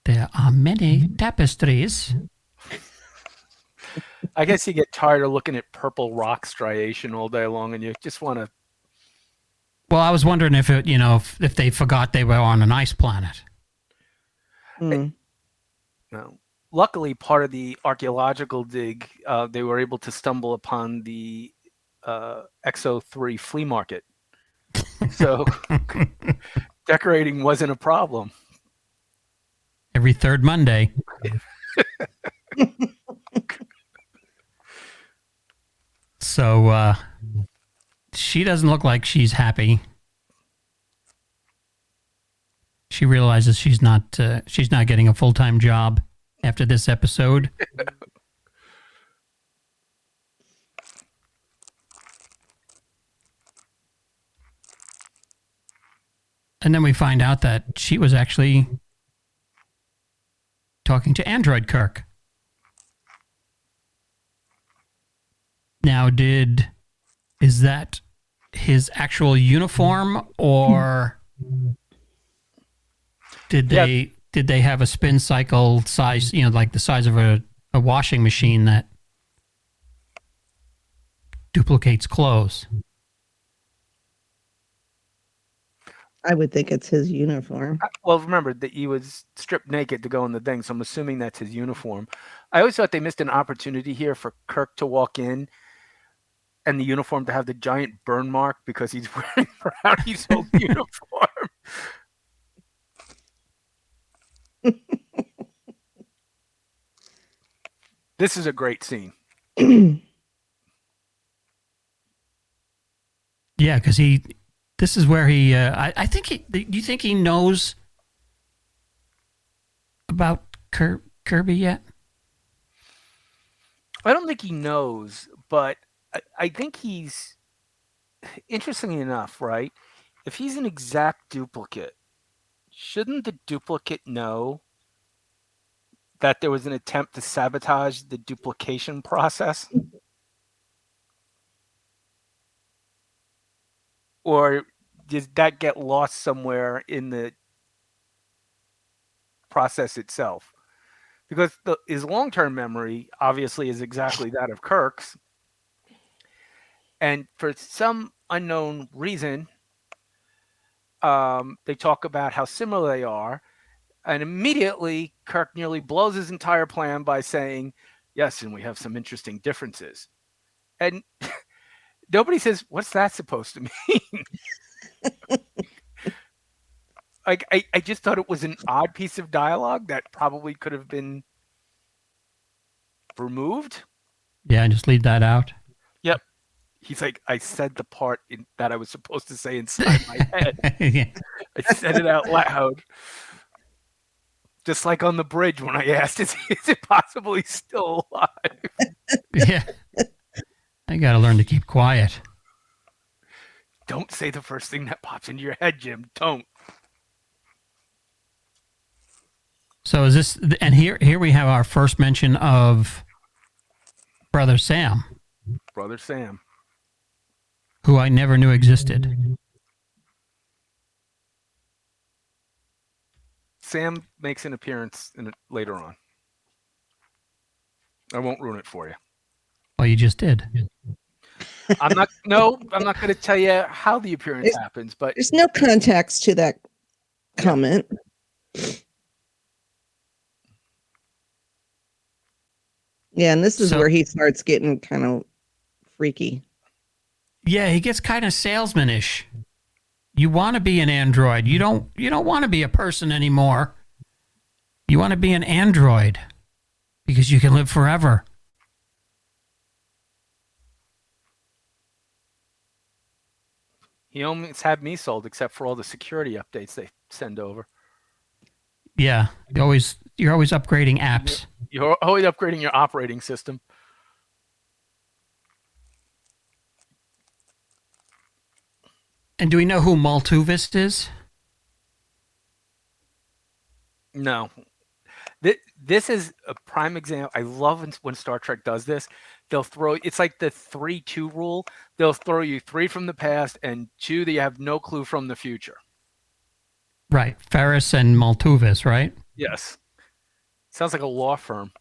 There are many tapestries. I guess you get tired of looking at purple rock striation all day long and you just want to. Well, I was wondering if if they forgot they were on an ice planet. Mm. No. Luckily, part of the archaeological dig, they were able to stumble upon the XO3 flea market. So decorating wasn't a problem. Every third Monday. So she doesn't look like she's happy. She realizes she's not getting a full-time job after this episode. And then we find out that she was actually talking to Android Kirk. Now, is that his actual uniform, or did they have a spin cycle size, like the size of a washing machine that duplicates clothes? I would think it's his uniform. Well, remember that he was stripped naked to go in the thing, so I'm assuming that's his uniform. I always thought they missed an opportunity here for Kirk to walk in and the uniform to have the giant burn mark because he's wearing Brownie's old uniform. This is a great scene. Yeah, because this is where he. I think do you think he knows about Kirby yet? I don't think he knows, but I think he's, interestingly enough, right? If he's an exact duplicate, shouldn't the duplicate know that there was an attempt to sabotage the duplication process? Or did that get lost somewhere in the process itself? Because his long-term memory obviously is exactly that of Kirk's. And for some unknown reason, they talk about how similar they are. And immediately, Kirk nearly blows his entire plan by saying, yes, and we have some interesting differences. And nobody says, what's that supposed to mean? Like, I just thought it was an odd piece of dialogue that probably could have been removed. Yeah, just leave that out. Yep. He's like, I said the part that I was supposed to say inside my head. Yeah. I said it out loud. Just like on the bridge when I asked, is it possible he's still alive? Yeah. I got to learn to keep quiet. Don't say the first thing that pops into your head, Jim. Don't. So is this, and here we have our first mention of Brother Sam, Brother Sam. who I never knew existed. Sam makes an appearance later on. I won't ruin it for you. Well, you just did. I'm not going to tell you how the appearance happens, but There's no context to that comment. Yeah, and this is where he starts getting kind of freaky. Yeah, he gets kind of salesman-ish. You want to be an android. You don't want to be a person anymore. You want to be an android because you can live forever. he almost had me sold except for all the security updates they send over. Yeah, you're always upgrading apps. You're always upgrading your operating system. And do we know who Maltuvis is? No. This is a prime example. I love when Star Trek does this. They'll throw, it's like the 3-2 rule. They'll throw you 3 from the past and 2 that you have no clue from the future. Right, Ferris and Maltuvis, right? Yes. Sounds like a law firm.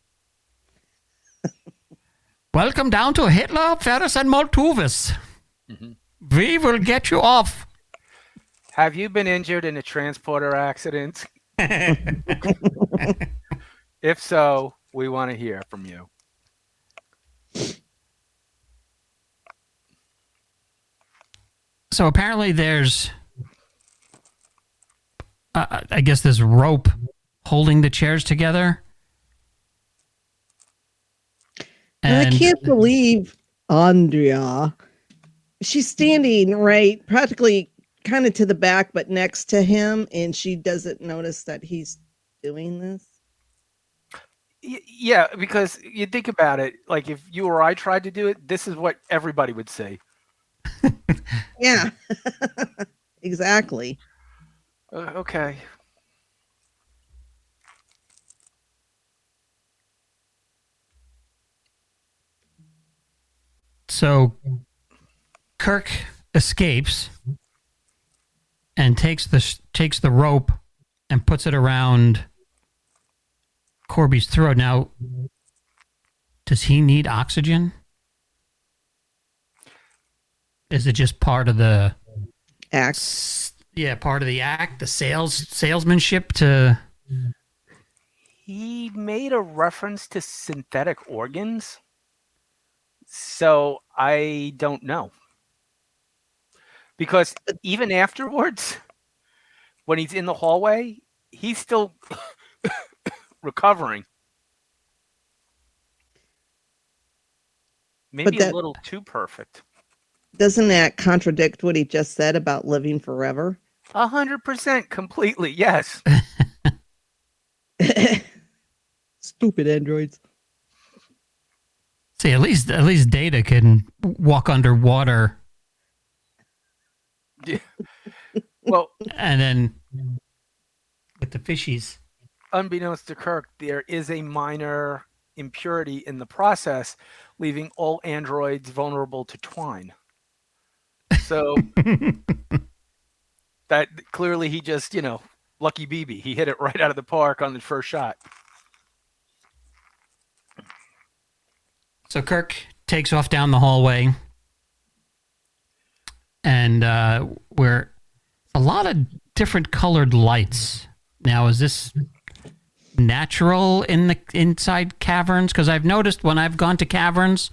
Welcome down to Hitler, Ferris, and Maltuvis. Mm-hmm. We will get you off. Have you been injured in a transporter accident? If so, we want to hear from you. So apparently there's, I guess, this rope holding the chairs together. And I can't believe Andrea. She's standing right, practically kind of to the back, but next to him, and she doesn't notice that he's doing this. Yeah, because you think about it, like if you or I tried to do it, this is what everybody would say. Yeah, exactly. Okay. So Kirk escapes and takes the rope and puts it around Corby's throat. Now, does he need oxygen? Is it just part of the act? Yeah, part of the act, the salesmanship to. He made a reference to synthetic organs, so I don't know. Because even afterwards, when he's in the hallway, he's still recovering. Maybe a little too perfect. Doesn't that contradict what he just said about living forever? 100%, completely, yes. Stupid androids. See, at least Data can walk underwater. Yeah. Well, and then with the fishies. Unbeknownst to Kirk, there is a minor impurity in the process, leaving all androids vulnerable to twine. So that clearly he just, lucky BB. He hit it right out of the park on the first shot. So Kirk takes off down the hallway, and where a lot of different colored lights. Now, is this natural in the inside caverns? Because I've noticed when I've gone to caverns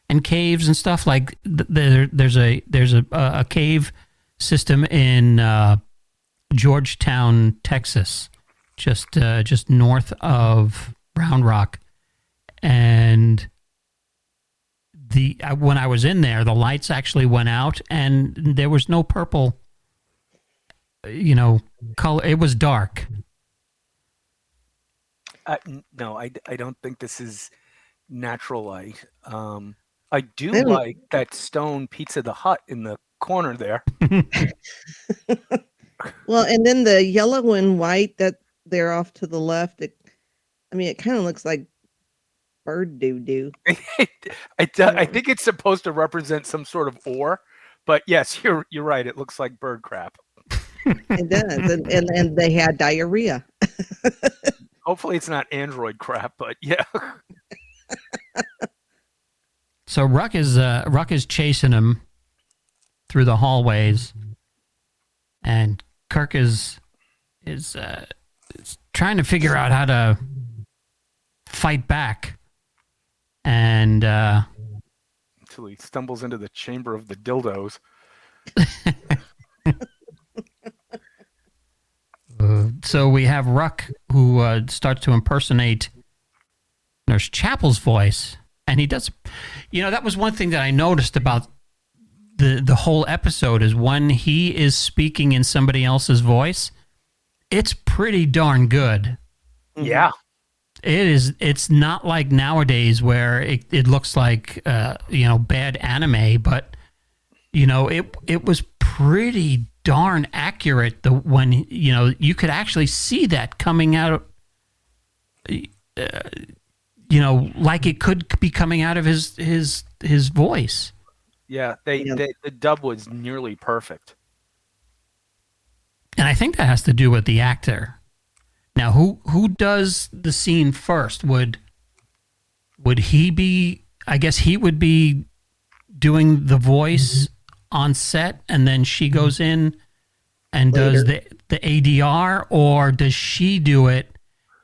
and caves and stuff, like there's a cave system in Georgetown, Texas, just north of Round Rock, and when I was in there, the lights actually went out and there was no purple, color. It was dark. No, I don't think this is natural light. I do I don't- like that stone Pizza the Hut in the corner there. Well, and then the yellow and white that they're off to the left. It kind of looks like bird doo. I think it's supposed to represent some sort of ore, but yes, you're right. It looks like bird crap. It does, and they had diarrhea. Hopefully, it's not android crap, but yeah. So Ruck is chasing him through the hallways, and Kirk is trying to figure out how to fight back, and Until he stumbles into the chamber of the dildos. So we have Ruck who starts to impersonate Nurse Chapel's voice, and he does. That was one thing that I noticed about the whole episode is when he is speaking in somebody else's voice, it's pretty darn good. Yeah. It is. It's not like nowadays where it looks like bad anime, but it was pretty darn accurate. When you could actually see that coming out, like it could be coming out of his voice. Yeah, the dub was nearly perfect. And I think that has to do with the actor. Now, who does the scene first? Would he be? I guess he would be doing the voice on set, and then she goes in and does the ADR, or does she do it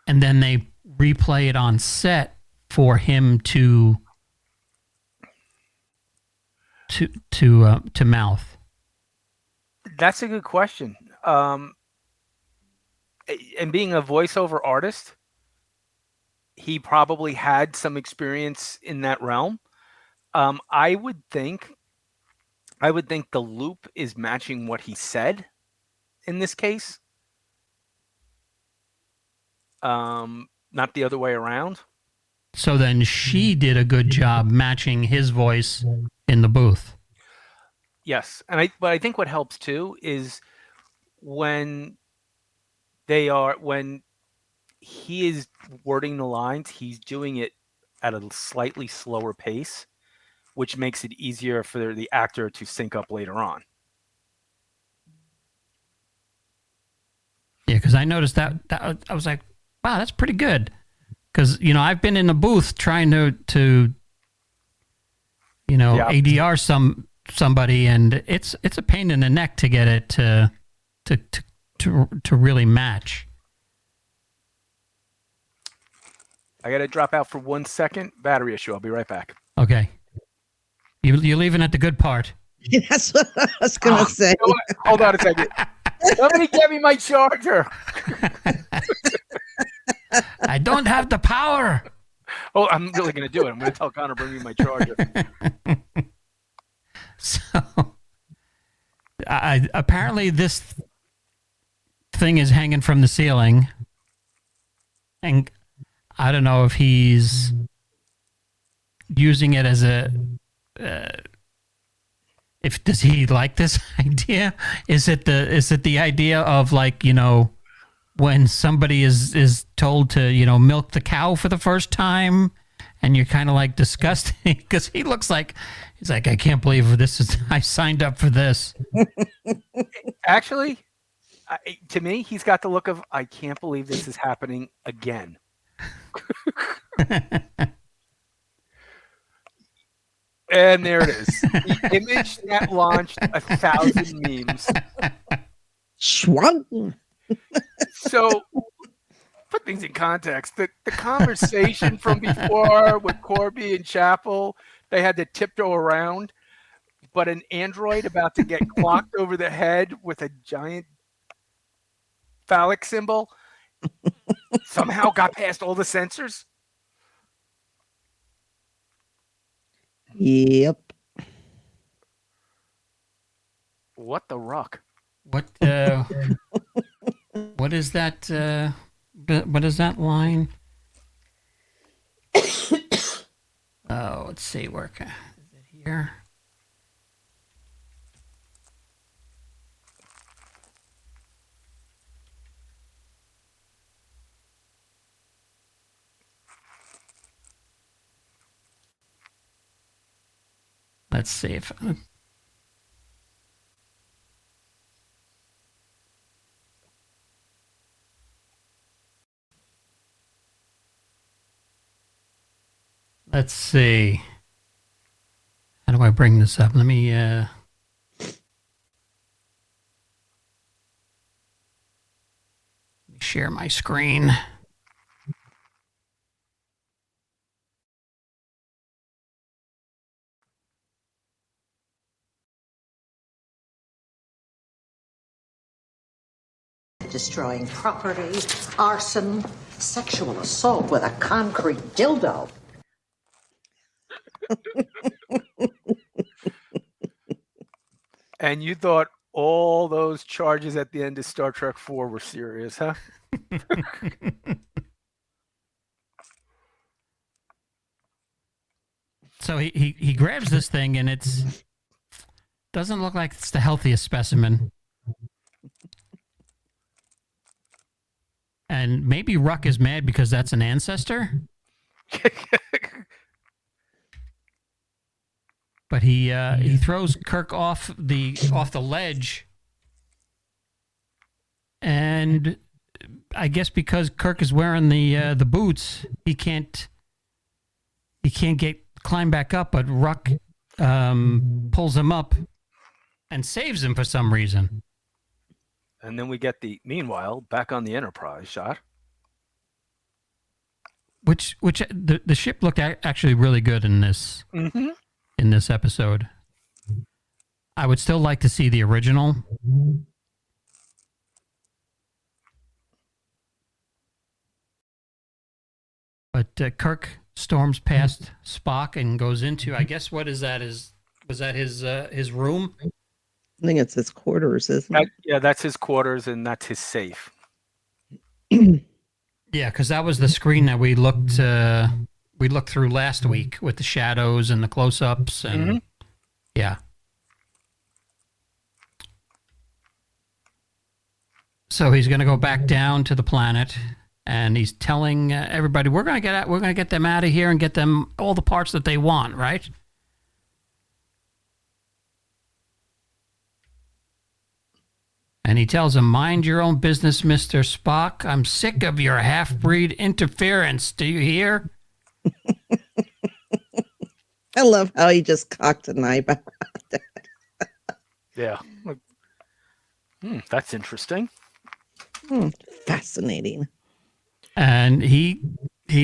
and then they replay it on set for him to mouth? That's a good question. And being a voiceover artist, he probably had some experience in that realm. I would think the loop is matching what he said in this case. Not the other way around. So then she did a good job matching his voice in the booth. Yes, but I think what helps too is when he is wording the lines, he's doing it at a slightly slower pace, which makes it easier for the actor to sync up later on. Yeah, because I noticed that I was like, wow, that's pretty good. Because I've been in the booth trying to ADR somebody, and it's a pain in the neck to get it to really match. I got to drop out for 1 second. Battery issue. I'll be right back. Okay. You're leaving at the good part. That's what I was going to say. You know what? Hold on a second. Somebody get me my charger. I don't have the power. Oh, I'm really going to do it. I'm going to tell Connor, bring me my charger. So, apparently this thing is hanging from the ceiling, and I don't know if he's using it as a. Does he like this idea? Is it the idea of when somebody is told to milk the cow for the first time, and you're kind of like disgusted because he's like, I can't believe I signed up for this. Actually, to me, he's got the look of, I can't believe this is happening again. And there it is. The image that launched 1,000 memes. Schwung. So, put things in context. The conversation from before with Corby and Chapel, they had to tiptoe around, but an android about to get clocked over the head with a giant phallic symbol somehow got past all the censors. Yep. What the ruck? What what is that? What is that line? Oh, let's see. Is it here? Let's see if. Let's see. How do I bring this up? Let me share my screen. Destroying property, arson, sexual assault with a concrete dildo. And you thought all those charges at the end of Star Trek 4 were serious, huh? So he grabs this thing and it's doesn't look like it's the healthiest specimen. And maybe Ruck is mad because that's an ancestor. But he throws Kirk off the ledge, and I guess because Kirk is wearing the boots, he can't climb back up. But Ruck pulls him up and saves him for some reason. And then we get meanwhile back on the Enterprise shot, which the ship looked actually really good in this. Mm-hmm. In this episode. I would still like to see the original. But Kirk storms past Spock and goes into, I guess, what is that? Was that his room? I think it's his quarters, isn't it? Yeah, that's his quarters and that's his safe. Yeah, because that was the screen that we looked through last week with the shadows and the close-ups and yeah. So he's going to go back down to the planet, and he's telling everybody, "We're going to get them out of here and get them all the parts that they want." Right? And he tells him, "Mind your own business, Mr. Spock. I'm sick of your half-breed interference. Do you hear?" I love how he just cocked an eyebrow. Yeah. That's interesting. Fascinating. And he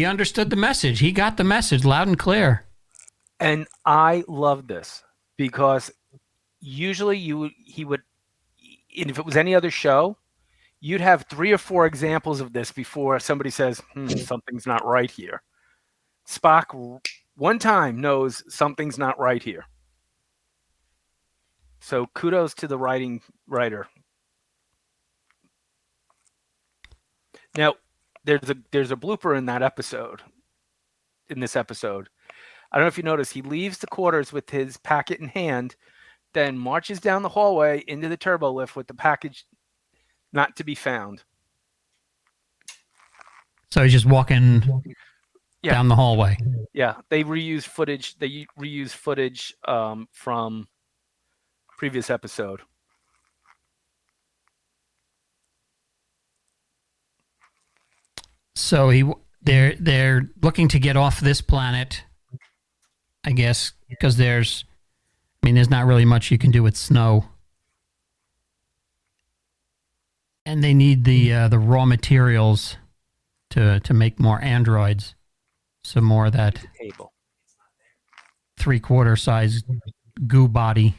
understood the message. He got the message loud and clear. And I love this because usually he would, and if it was any other show, you'd have 3 or 4 examples of this before somebody says, something's not right here. Spock one time knows something's not right here. So kudos to the writer. Now, there's a blooper in this episode. I don't know if you noticed, he leaves the quarters with his packet in hand, then marches down the hallway into the turbo lift with the package not to be found. So he's just walking down the hallway. Yeah, they reuse footage. From previous episode. So they're looking to get off this planet, I guess, because there's not really much you can do with snow, and they need the raw materials to make more androids, some more of that 3/4 size goo body,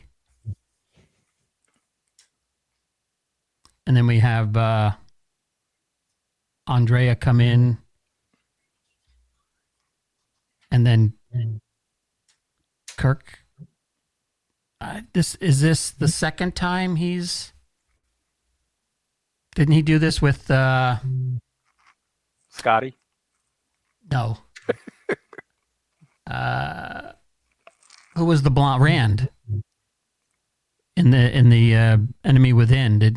and then we have Andrea come in, and then Kirk. This the second time he's. Didn't he do this with? Scotty. No. Who was the blonde Rand in the Enemy Within? Did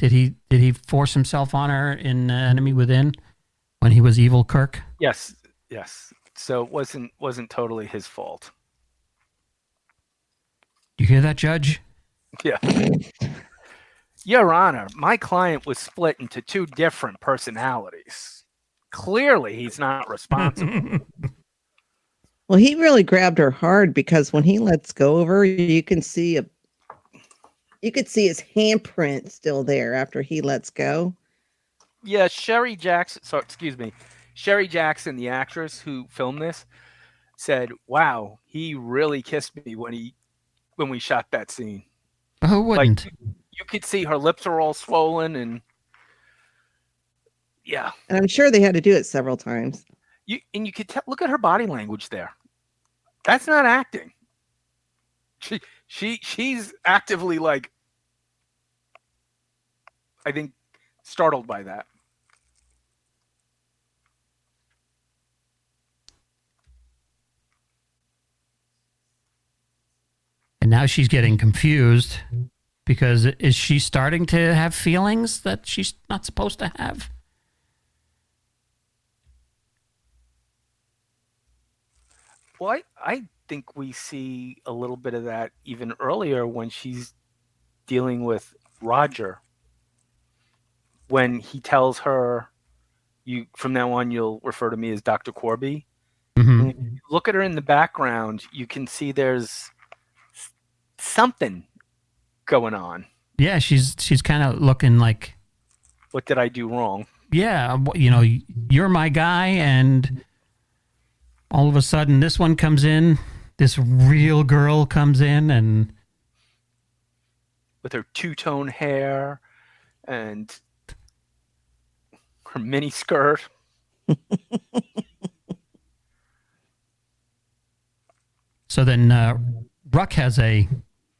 he force himself on her in Enemy Within when he was evil Kirk? Yes. So it wasn't totally his fault. You hear that, Judge? Yeah. Your Honor, my client was split into two different personalities. Clearly, he's not responsible. Well, he really grabbed her hard because when he lets go of her, you could see his handprint still there after he lets go. Yeah, Sherry Jackson, the actress who filmed this, said, "Wow, he really kissed me when we shot that scene." Who wouldn't? Like, you could see her lips are all swollen, and yeah. And I'm sure they had to do it several times. You could look at her body language there. That's not acting. She's actively, like, I think, startled by that. And now she's getting confused because is she starting to have feelings that she's not supposed to have? Well, I think we see a little bit of that even earlier when she's dealing with Roger. When he tells her, "You from now on you'll refer to me as Dr. Corby." Mm-hmm. If you look at her in the background, you can see there's something going on. Yeah, she's kind of looking like, what did I do wrong? Yeah, you're my guy, and all of a sudden this one comes in, this real girl comes in, and with her two-tone hair and her mini skirt. So then Ruck has a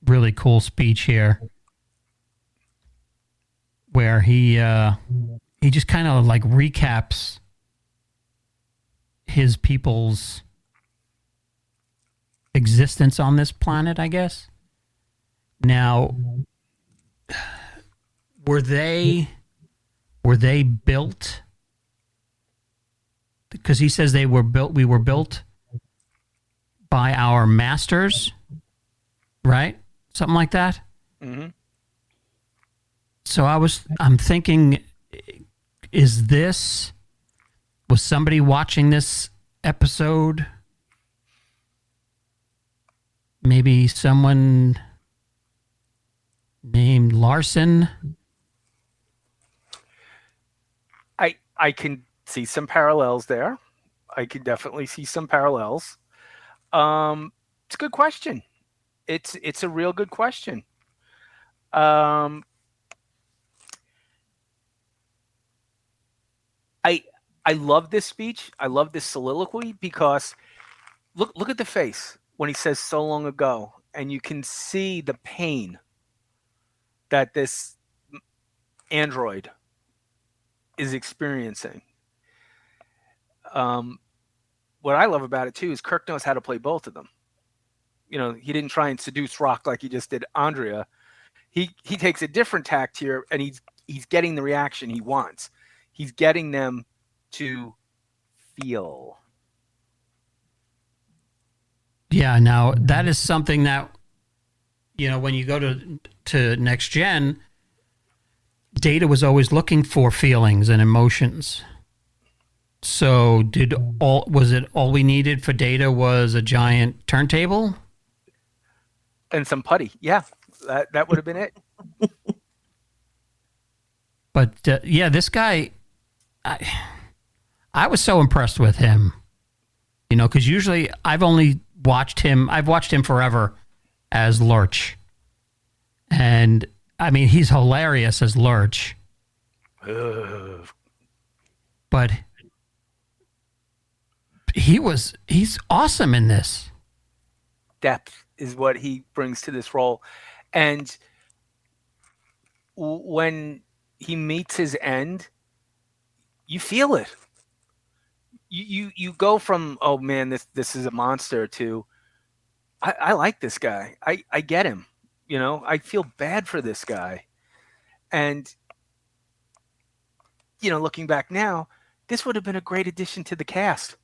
really cool speech here where he just kind of like recaps his people's existence on this planet, I guess. Now, were they built? Because he says we were built by our masters, right? Something like that. Mm-hmm. So I'm thinking, was somebody watching this episode? Maybe someone named Larson? I can see some parallels there. I can definitely see some parallels. It's a good question. It's a real good question. I love this speech. I love this soliloquy because look at the face when he says "so long ago," and you can see the pain that this android is experiencing. What I love about it too is Kirk knows how to play both of them. He didn't try and seduce Rock like he just did Andrea. He takes a different tact here, and he's getting the reaction he wants. He's getting them to feel. Yeah, now that is something that, when you go to Next Gen, Data was always looking for feelings and emotions. So was it all we needed for Data was a giant turntable? And some putty. Yeah, that would have been it. But this guy, I was so impressed with him, because usually I've watched him forever as Lurch. And I mean, he's hilarious as Lurch. But he's awesome in this. depth is what he brings to this role. And when he meets his end, you feel it. You go from, oh man, this is a monster, to I like this guy. I get him. I feel bad for this guy. And looking back now, this would have been a great addition to the cast.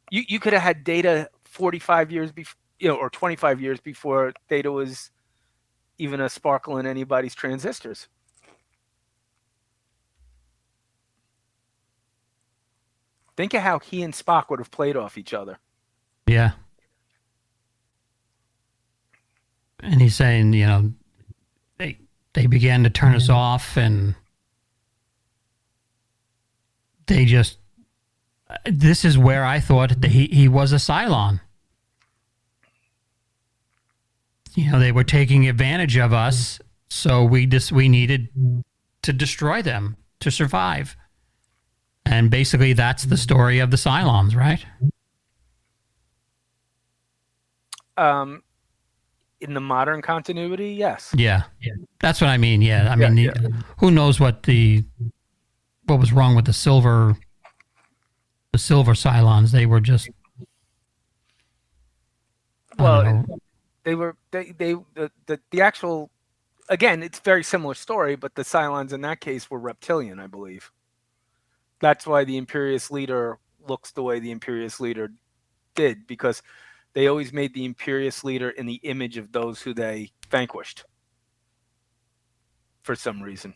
You could have had Data 45 years before, or 25 years before Data was even a sparkle in anybody's transistors. Think of how he and Spock would have played off each other. Yeah. And he's saying, they began to turn us off, and they just, this is where I thought that he was a Cylon. They were taking advantage of us, so we needed to destroy them to survive. And basically that's the story of the Cylons, right? In the modern continuity, yes. Yeah. That's what I mean. Yeah. I mean, who knows what was wrong with the silver Cylons? They were just, the actual, again, it's a very similar story, but the Cylons in that case were reptilian, I believe. That's why the Imperious leader looks the way the Imperious leader did, because they always made the Imperious leader in the image of those who they vanquished for some reason.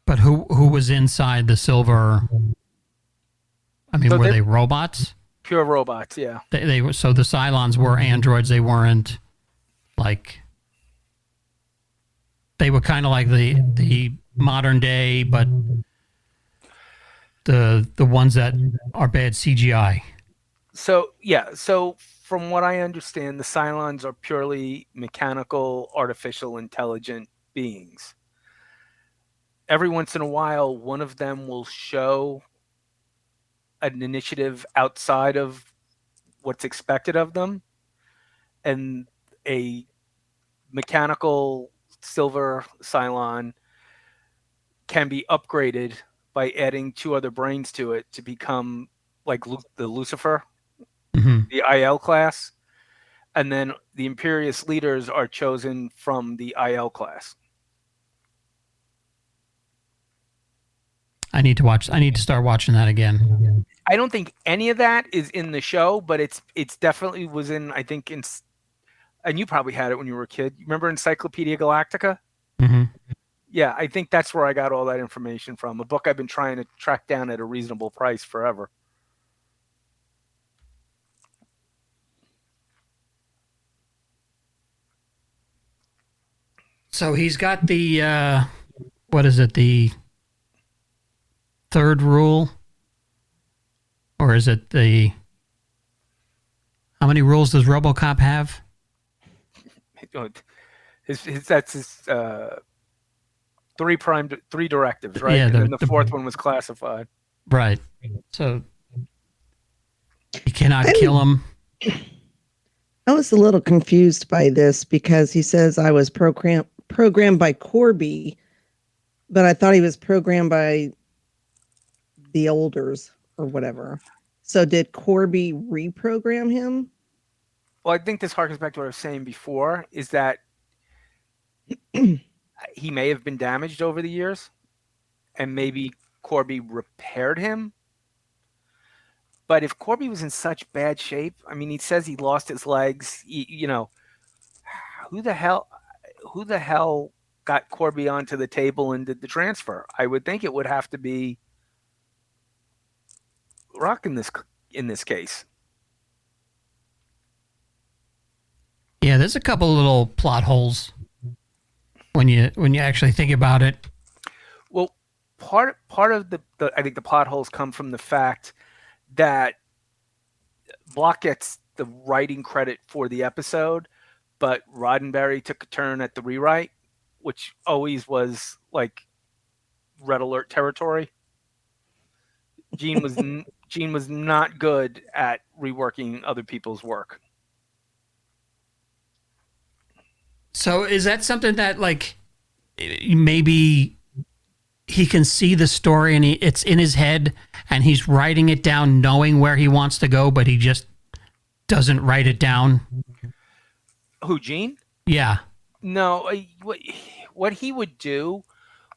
But who was inside the silver? I mean, were they robots? Pure robots, yeah. They were, so the Cylons were androids. They weren't like, they were kind of like the modern day, but the ones that are bad CGI. So from what I understand, the Cylons are purely mechanical, artificial, intelligent beings. Every once in a while, one of them will show an initiative outside of what's expected of them, and a mechanical silver Cylon can be upgraded by adding 2 other brains to it to become like the Lucifer, the IL class, and then the Imperious leaders are chosen from the IL class. I need to start watching that again. I don't think any of that is in the show, but it's definitely was in, I think, and you probably had it when you were a kid. You remember Encyclopedia Galactica? Mm-hmm. Yeah, I think that's where I got all that information from. A book I've been trying to track down at a reasonable price forever. So he's got the, what is it, the third rule? Or is it the, how many rules does RoboCop have? That's his 3 directives, right? Yeah, and then the 4th one was classified. Right. So you cannot kill him. I was a little confused by this because he says I was programmed by Corby, but I thought he was programmed by the Elders or whatever. So did Corby reprogram him? Well, I think this harkens back to what I was saying before, is that he may have been damaged over the years, and maybe Corby repaired him. But if Corby was in such bad shape, I mean, he says he lost his legs. Who the hell got Corby onto the table and did the transfer? I would think it would have to be Rock in this case. Yeah, there's a couple of little plot holes when you actually think about it. Well, part of the I think the plot holes come from the fact that Block gets the writing credit for the episode, but Roddenberry took a turn at the rewrite, which always was like red alert territory. Gene was not good at reworking other people's work. So is that something that like maybe he can see the story and it's in his head and he's writing it down knowing where he wants to go, but he just doesn't write it down? Who, Gene? Yeah. No, what he would do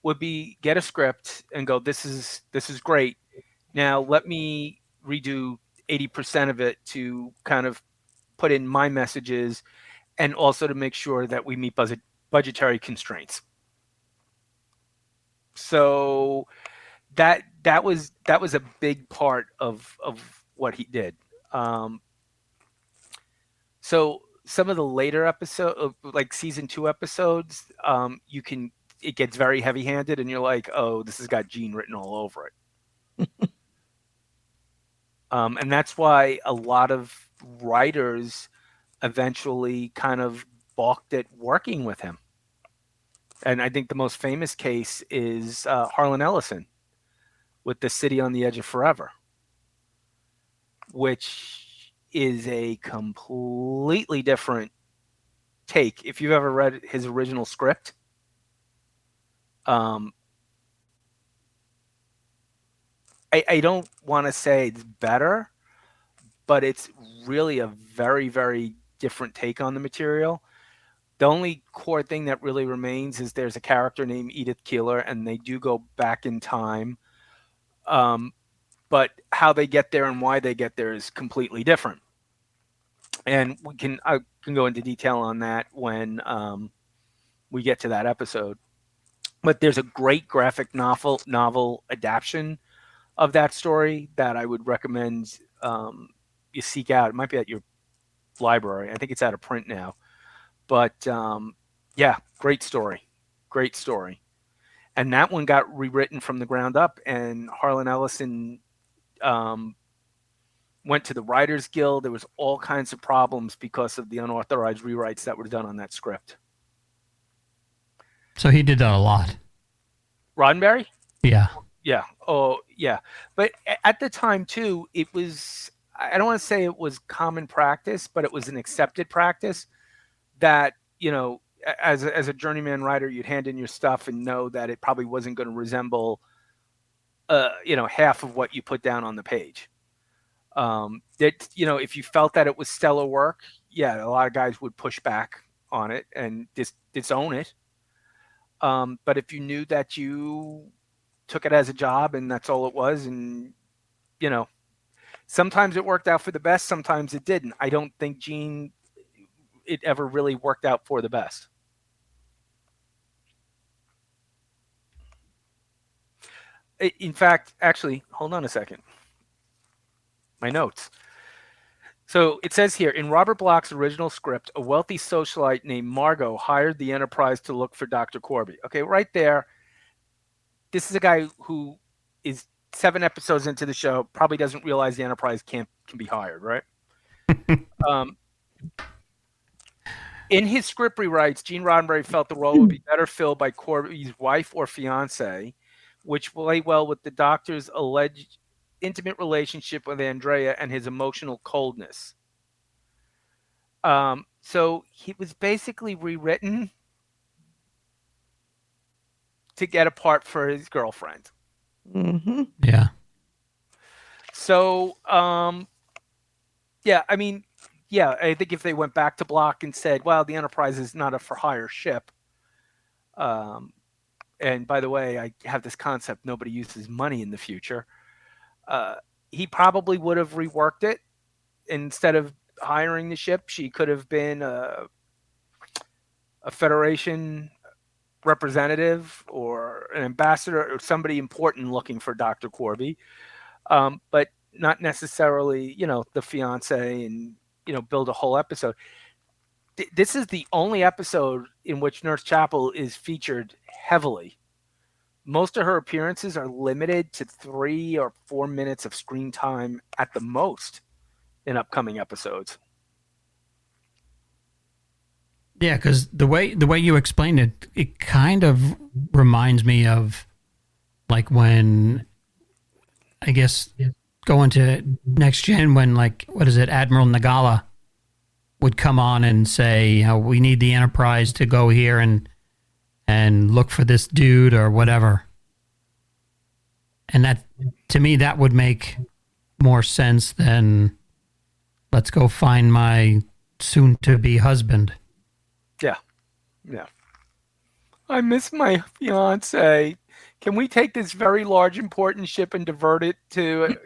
would be get a script and go, this is great. Now let me redo 80% of it to kind of put in my messages and also to make sure that we meet budgetary constraints. So that was a big part of what he did. So some of the later episodes, like season 2 episodes, it gets very heavy handed and you're like, oh, this has got Gene written all over it. And that's why a lot of writers eventually kind of balked at working with him. And I think the most famous case is Harlan Ellison with The City on the Edge of Forever, which is a completely different take. If you've ever read his original script, I don't want to say it's better, but it's really a very, very different take on the material. The only core thing that really remains is there's a character named Edith Keeler, and they do go back in time. But how they get there and why they get there is completely different. And I can go into detail on that when we get to that episode. But there's a great graphic novel adaptation of that story that I would recommend you seek out. It might be at your library. I think it's out of print now. But yeah, great story. And that one got rewritten from the ground up, and Harlan Ellison went to the Writers Guild. There was all kinds of problems because of the unauthorized rewrites that were done on that script. So he did that a lot. Roddenberry? Yeah. Yeah. Oh, yeah. But at the time, too, it was, I don't want to say it was common practice, but it was an accepted practice that, you know, as a journeyman writer, you'd hand in your stuff and know that it probably wasn't going to resemble, half of what you put down on the page. That, you know, if you felt that it was stellar work, yeah, a lot of guys would push back on it and disown it. But if you knew that you took it as a job and that's all it was, and, you know, sometimes it worked out for the best, sometimes it didn't. I don't think Gene, it ever really worked out for the best. In fact, actually, hold on a second. My notes. So it says here, in Robert Bloch's original script, a wealthy socialite named Margot hired the Enterprise to look for Dr. Corby. Okay, right there. This is a guy who is 7 episodes into the show, probably doesn't realize the Enterprise can be hired, right? In his script rewrites, Gene Roddenberry felt the role would be better filled by Corby's wife or fiance, which will lay well with the Doctor's alleged intimate relationship with Andrea and his emotional coldness. So he was basically rewritten to get a part for his girlfriend. Mm-hmm. Yeah. So, yeah, I mean, yeah, I think if they went back to Bloch and said, well, the Enterprise is not a for-hire ship. And by the way, I have this concept, nobody uses money in the future. He probably would have reworked it. Instead of hiring the ship, she could have been a Federation representative or an ambassador or somebody important looking for Dr. Corby. But not necessarily, you know, the fiance and, you know, build a whole episode. This is the only episode in which Nurse Chapel is featured heavily. Most of her appearances are limited to 3 or 4 minutes of screen time at the most in upcoming episodes. Yeah, because the way you explained it, it kind of reminds me of like when I guess, going to Next Gen when, like, what is it, Admiral Nagala would come on and say, you know, we need the Enterprise to go here and look for this dude or whatever. And that, to me, that would make more sense than let's go find my soon-to-be husband. Yeah. I miss my fiance. Can we take this very large, important ship and divert it to,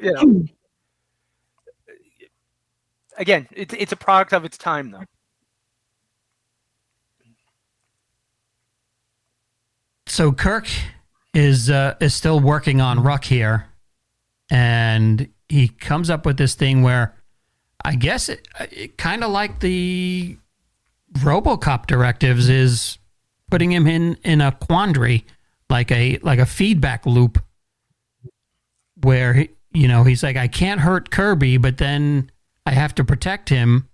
again, it's a product of its time, though. So Kirk is still working on Ruck here, and he comes up with this thing where I guess it kind of like the RoboCop directives is putting him in a quandary, like a feedback loop where he's like, I can't hurt Kirby, but then I have to protect him.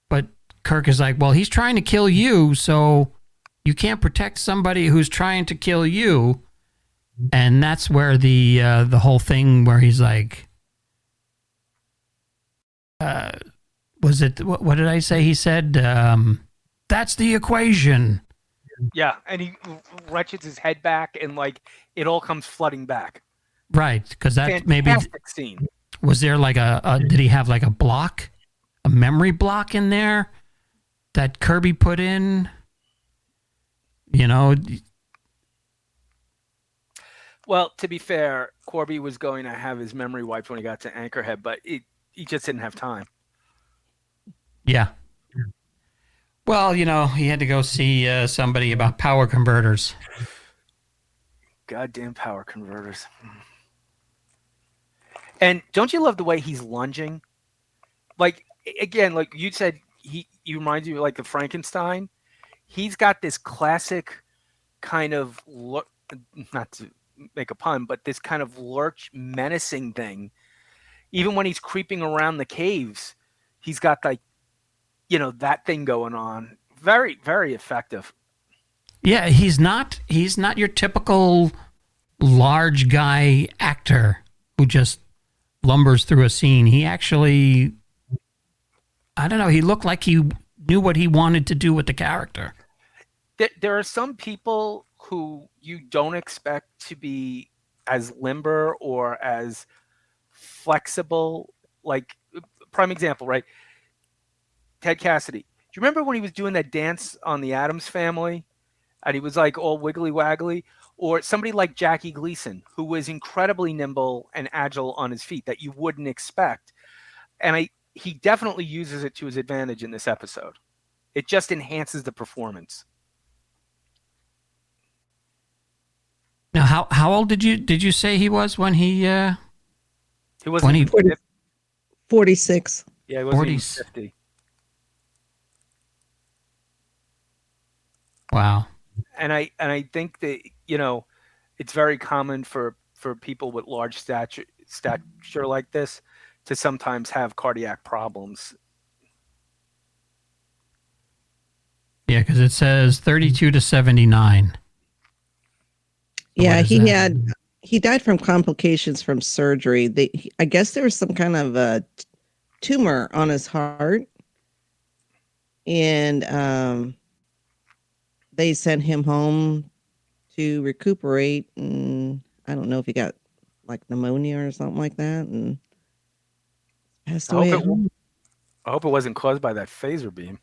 But Kirk is like, well, he's trying to kill you, so you can't protect somebody who's trying to kill you. And that's where the whole thing where he's like, what did I say? He said, that's the equation. Yeah, and he wrenches his head back, and like it all comes flooding back. Right, because that Fantastic scene. Was there like did he have like a memory block in there that Kirby put in? Well, to be fair, Corby was going to have his memory wiped when he got to Anchorhead, but he just didn't have time. Yeah. Well, he had to go see somebody about power converters. Goddamn power converters. And don't you love the way he's lunging? Like, again, like you said, he reminds you of like the Frankenstein. He's got this classic kind of look, not to make a pun, but this kind of lurch menacing thing. Even when he's creeping around the caves, he's got like, that thing going on. Very, very effective. Yeah, he's not your typical large guy actor who just lumbers through a scene. He actually, I don't know, he looked like he knew what he wanted to do with the character. There are some people who you don't expect to be as limber or as flexible. Like, prime example, right? Ted Cassidy. Do you remember when he was doing that dance on the Addams Family and he was like all wiggly waggly? Or somebody like Jackie Gleason, who was incredibly nimble and agile on his feet that you wouldn't expect. And he definitely uses it to his advantage in this episode. It just enhances the performance. Now, how old did you say he was when he wasn't 46. Yeah, he wasn't even 50. Wow. And I think that it's very common for people with large stature like this to sometimes have cardiac problems. Yeah, because it says 32 to 79. Yeah, he died from complications from surgery. I guess there was some kind of a tumor on his heart, and they sent him home to recuperate, and I don't know if he got like pneumonia or something like that, and passed away. I hope it wasn't caused by that phaser beam.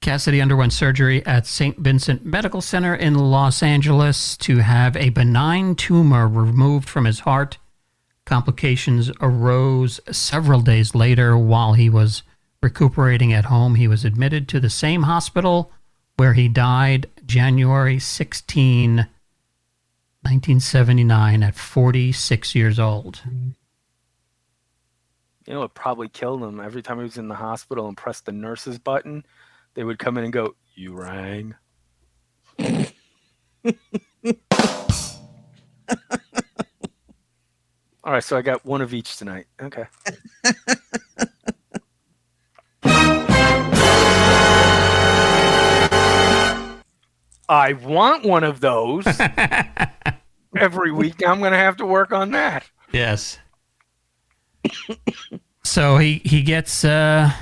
Cassidy underwent surgery at St. Vincent Medical Center in Los Angeles to have a benign tumor removed from his heart. Complications arose several days later while he was recuperating at home. He was admitted to the same hospital where he died January 16, 1979 at 46 years old. It probably killed him. Every time he was in the hospital and pressed the nurse's button, they would come in and go, "You rang." All right, so I got one of each tonight. Okay. I want one of those every week. Now I'm going to have to work on that. Yes. So he gets. And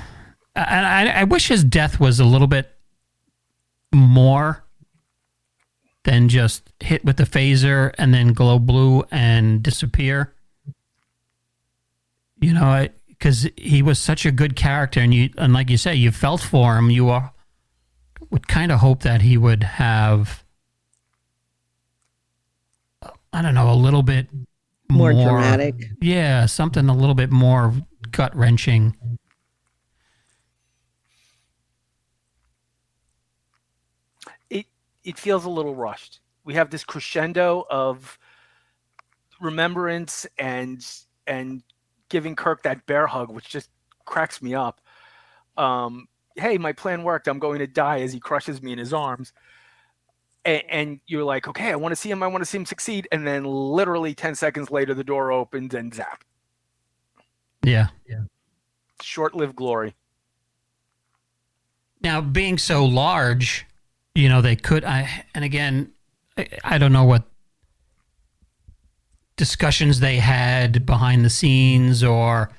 I wish his death was a little bit more than just hit with the phaser and then glow blue and disappear. You know, because he was such a good character, and like you say, you felt for him. You would kind of hope that he would have, I don't know, a little bit more dramatic. Yeah, something a little bit more gut wrenching. It feels a little rushed. We have this crescendo of remembrance and giving Kirk that bear hug, which just cracks me up. Hey, my plan worked. I'm going to die, as he crushes me in his arms. And you're like, okay, I want to see him. I want to see him succeed. And then literally 10 seconds later, the door opens and zap. Yeah. Short-lived glory. Now, being so large, you know, they could, and again, I don't know what discussions they had behind the scenes or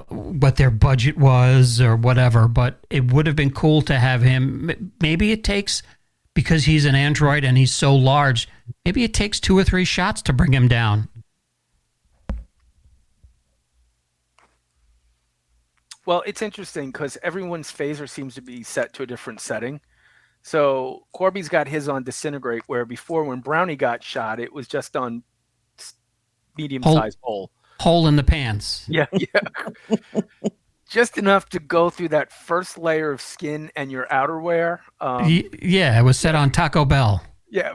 what their budget was or whatever, but it would have been cool to have him. Maybe it takes, because he's an android and he's so large, maybe it takes 2 or 3 shots to bring him down. Well, it's interesting because everyone's phaser seems to be set to a different setting. So Corby's got his on disintegrate, where before when Brownie got shot, it was just on medium-sized hole. Hole in the pants. Yeah. Just enough to go through that first layer of skin and your outerwear. Yeah, it was set on Taco Bell. Yeah,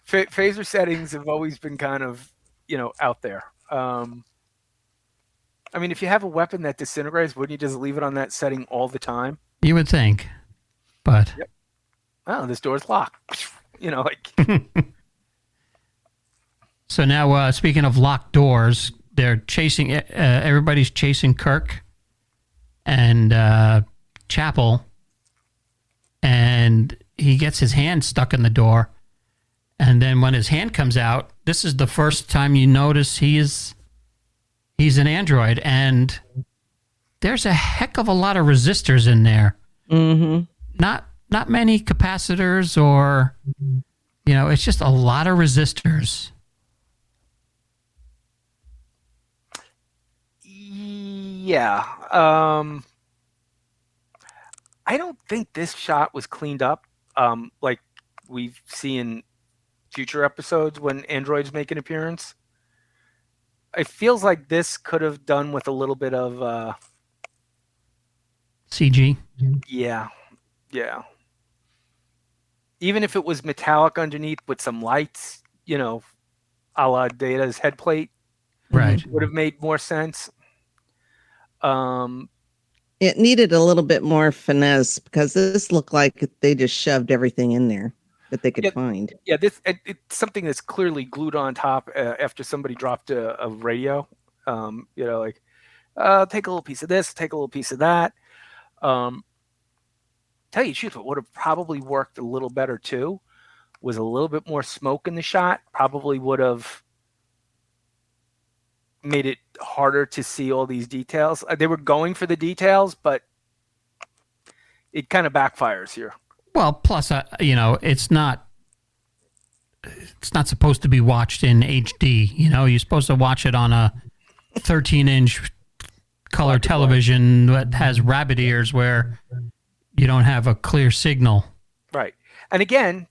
phaser settings have always been kind of, out there. I mean, if you have a weapon that disintegrates, wouldn't you just leave it on that setting all the time? You would think, but... Yep. Oh, this door's locked. So now, speaking of locked doors, they're chasing, everybody's chasing Kirk and Chapel, and he gets his hand stuck in the door. And then when his hand comes out, this is the first time you notice he's an android, and there's a heck of a lot of resistors in there. Mm-hmm. Not many capacitors, or it's just a lot of resistors. Yeah. I don't think this shot was cleaned up like we see in future episodes when androids make an appearance. It feels like this could have done with a little bit of CG. Yeah. Even if it was metallic underneath with some lights, a la Data's head plate, right, would have made more sense. It needed a little bit more finesse because this looked like they just shoved everything in there that they could find. Yeah, it's something that's clearly glued on top after somebody dropped a radio. Take a little piece of this, take a little piece of that. Tell you the truth, what would have probably worked a little better too was a little bit more smoke in the shot. Probably would have made it harder to see all these details. They were going for the details, but it kind of backfires here. Well, plus, it's not supposed to be watched in HD. You're supposed to watch it on a 13-inch color television that has rabbit ears where you don't have a clear signal. Right. And again,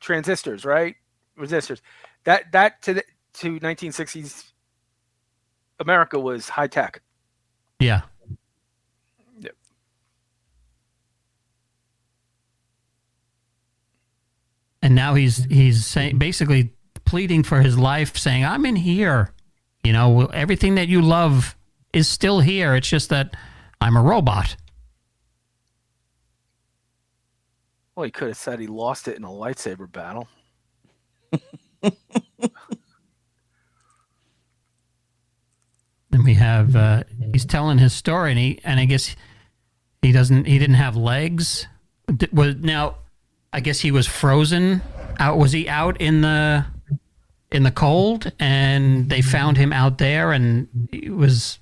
transistors, right? Resistors. That to 1960s America was high tech. Yeah. Yep. And now he's saying, basically pleading for his life, saying, "I'm in here. Everything that you love is still here. It's just that I'm a robot." Well, he could have said he lost it in a lightsaber battle. And we have he's telling his story, and I guess he didn't have legs, Now, I guess he was frozen out. Was he out in the cold, and they found him out there, and he was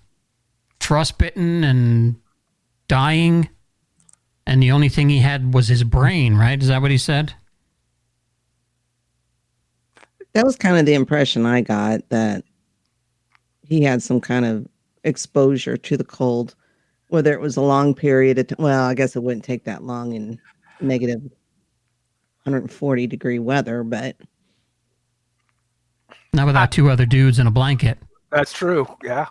frostbitten and dying, and the only thing he had was his brain, right? Is that what he said? That was kind of the impression I got, that he had some kind of exposure to the cold, whether it was a long period of time. Well, I guess it wouldn't take that long in negative 140-degree weather, but not without two other dudes in a blanket. That's true. Yeah.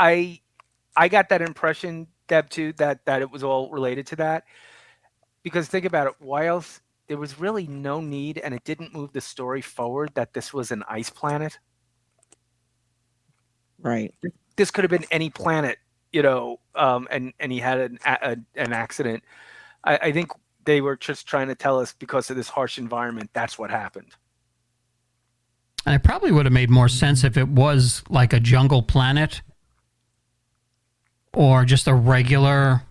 I got that impression, Deb, too, that it was all related to that. Because think about it. Why else? There was really no need, and it didn't move the story forward that this was an ice planet. right. This could have been any planet, and he had an accident. I think they were just trying to tell us, because of this harsh environment, that's what happened. And it probably would have made more sense if it was like a jungle planet or just a regular,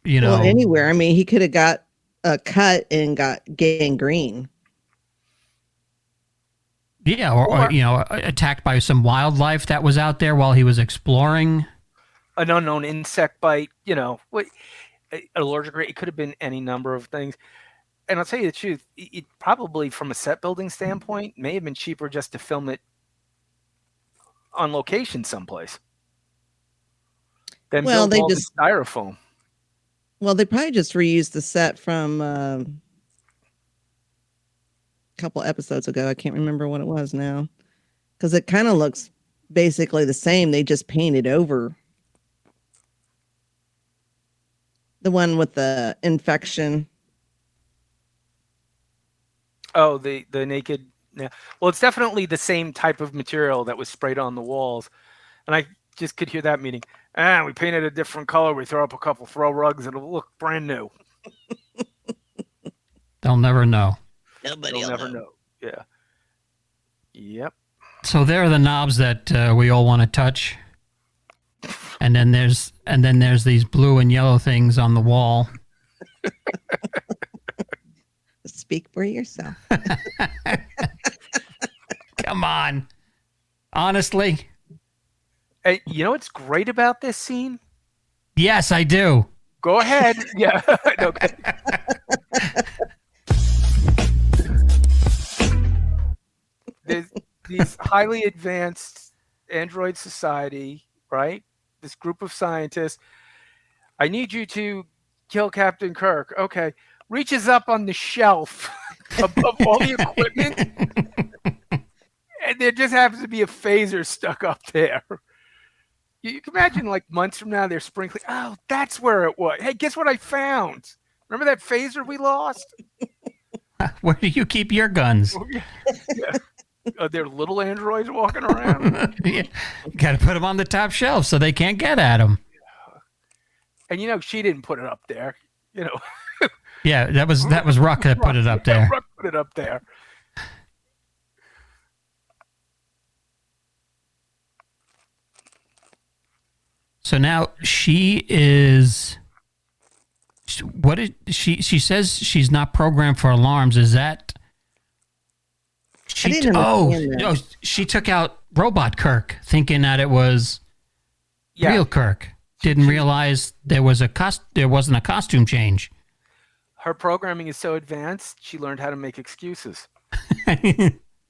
Well, anywhere. I mean, he could have got a cut and got gangrene. Yeah, or attacked by some wildlife that was out there while he was exploring. An unknown insect bite, allergic rate. It could have been any number of things. And I'll tell you the truth, it probably, from a set building standpoint, may have been cheaper just to film it on location someplace than build all the styrofoam. Well, they probably just reused the set from a couple episodes ago. I can't remember what it was now, because it kind of looks basically the same. They just painted over the one with the infection. Oh, the naked. Yeah. Well, it's definitely the same type of material that was sprayed on the walls. And I just could hear that meeting. We painted a different color. We throw up a couple throw rugs. It'll look brand new. They'll never know. Nobody will never know. Yeah. Yep. So there are the knobs that we all want to touch. And then there's these blue and yellow things on the wall. Speak for yourself. Come on. Honestly. Hey, you know what's great about this scene? Yes, I do. Go ahead. Yeah. Okay. There's these highly advanced android society, right? This group of scientists. I need you to kill Captain Kirk. Okay. Reaches up on the shelf above all the equipment, and there just happens to be a phaser stuck up there. You can imagine, like, months from now, they're sprinkling. Oh, that's where it was. Hey, guess what I found? Remember that phaser we lost? Where do you keep your guns? Yeah. Are there little androids walking around? Yeah. You got to put them on the top shelf so they can't get at them. And she didn't put it up there. Yeah, that was Ruck that put it up there. Ruck put it up there. So now she is. What is she? She says she's not programmed for alarms. Is that? I didn't understand that. No, she took out Robot Kirk, thinking that it was real Kirk. Didn't realize there wasn't a costume change. Her programming is so advanced, she learned how to make excuses.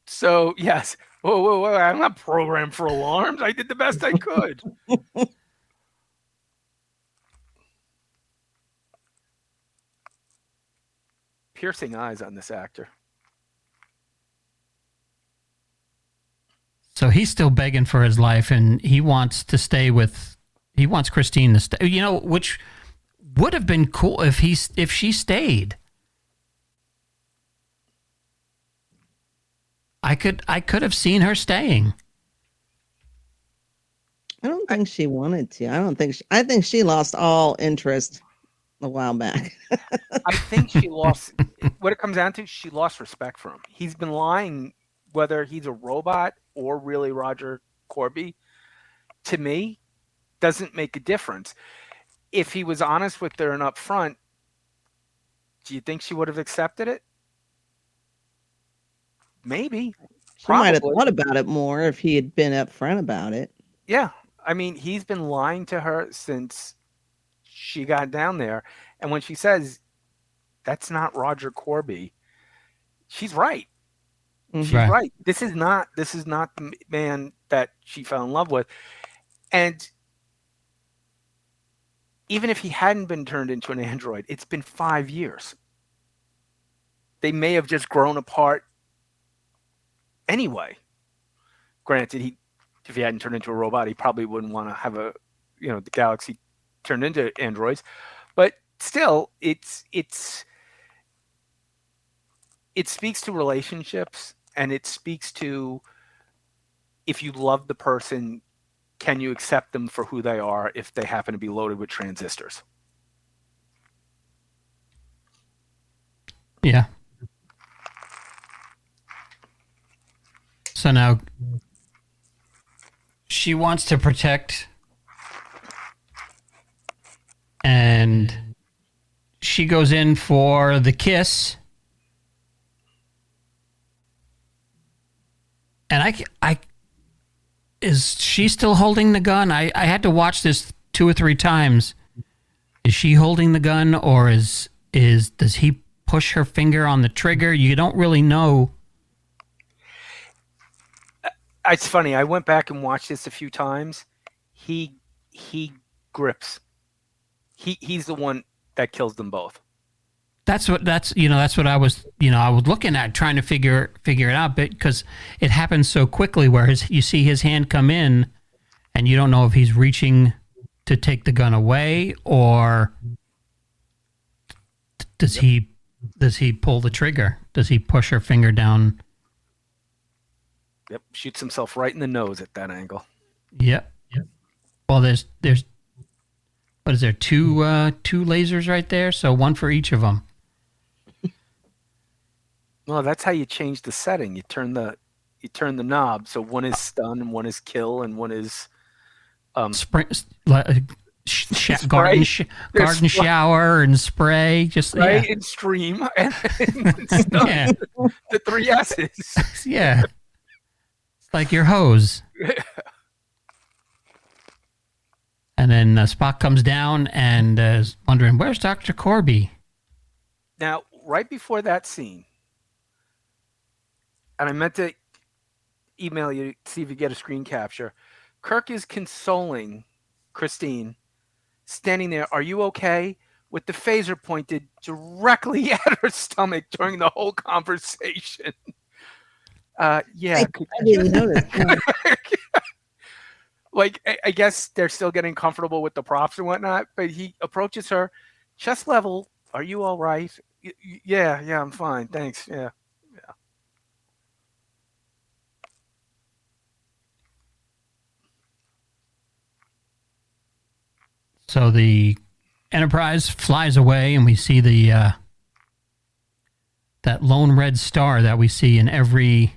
So, yes. Whoa, I'm not programmed for alarms. I did the best I could. Piercing eyes on this actor. So he's still begging for his life, and he wants Christine to stay. Which would have been cool if she stayed. I could have seen her staying. I don't think she wanted to. I think she lost all interest a while back. I think she lost. What it comes down to, she lost respect for him. He's been lying, whether he's a robot or really Roger Corby. To me, doesn't make a difference. if he was honest with her and up front, do you think she would have accepted it? Maybe. She might have thought about it more if he had been upfront about it. Yeah. I mean, he's been lying to her since she got down there. And when she says, that's not Roger Corby, she's right. She's right. This is not the man that she fell in love with. And even if he hadn't been turned into an android, it's been 5 years. They may have just grown apart anyway. Granted, if he hadn't turned into a robot, he probably wouldn't want to have the galaxy turned into androids. But still, it speaks to relationships, and it speaks to, if you love the person, can you accept them for who they are if they happen to be loaded with transistors? Yeah. So now she wants to protect, and she goes in for the kiss. And is she still holding the gun? I had to watch this 2 or 3 times. Is she holding the gun, or does he push her finger on the trigger? You don't really know. It's funny. I went back and watched this a few times. He grips. He's the one that kills them both. That's what I was looking at, trying to figure it out, because it happens so quickly where you see his hand come in and you don't know if he's reaching to take the gun away, or does he pull the trigger? Does he push her finger down? Yep, shoots himself right in the nose at that angle. Yep. Well, there's what is there, two lasers right there, so one for each of them. Well, that's how you change the setting. You turn the knob, so one is stun and one is kill and one is garden shower and spray, just right, and stream and stun. Yeah. The 3 S's. Yeah, it's like your hose. And then Spock comes down and is wondering, where's Dr. Corby? Now, right before that scene, and I meant to email you to see if you get a screen capture, Kirk is consoling Christine, standing there, are you okay? With the phaser pointed directly at her stomach during the whole conversation. Yeah. I didn't notice. Like, I guess they're still getting comfortable with the props and whatnot, but he approaches her, chest level, are you all right? Yeah, I'm fine, thanks, yeah. So the Enterprise flies away, and we see that lone red star that we see in every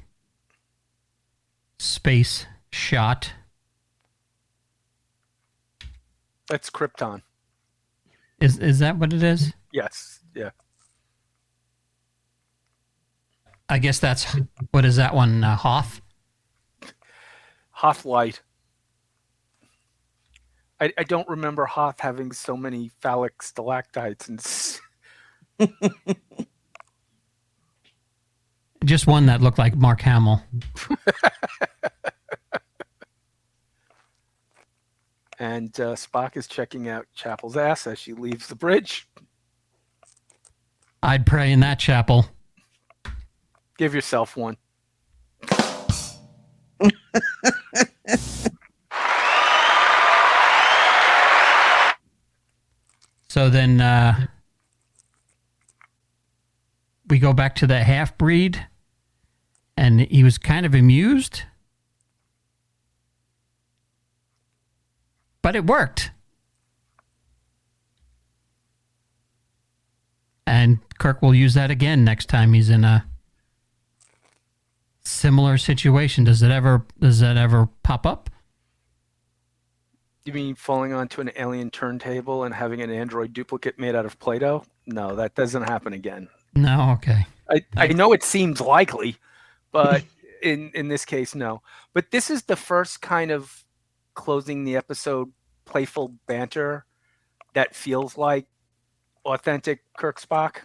space shot. That's Krypton. Is that what it is? Yes, yeah. I guess that's, what is that one, Hoth? Hoth Light. I don't remember Hoth having so many phallic stalactites and just one that looked like Mark Hamill. And Spock is checking out Chapel's ass as she leaves the bridge. I'd pray in that chapel. Give yourself one. So then we go back to the half-breed, and he was kind of amused. But it worked. And Kirk will use that again next time he's in a similar situation. Does that ever pop up? You mean falling onto an alien turntable and having an android duplicate made out of Play-Doh? No, that doesn't happen again. No, okay. I know it seems likely, but in this case, no. But this is the first kind of closing the episode playful banter that feels like authentic Kirk Spock.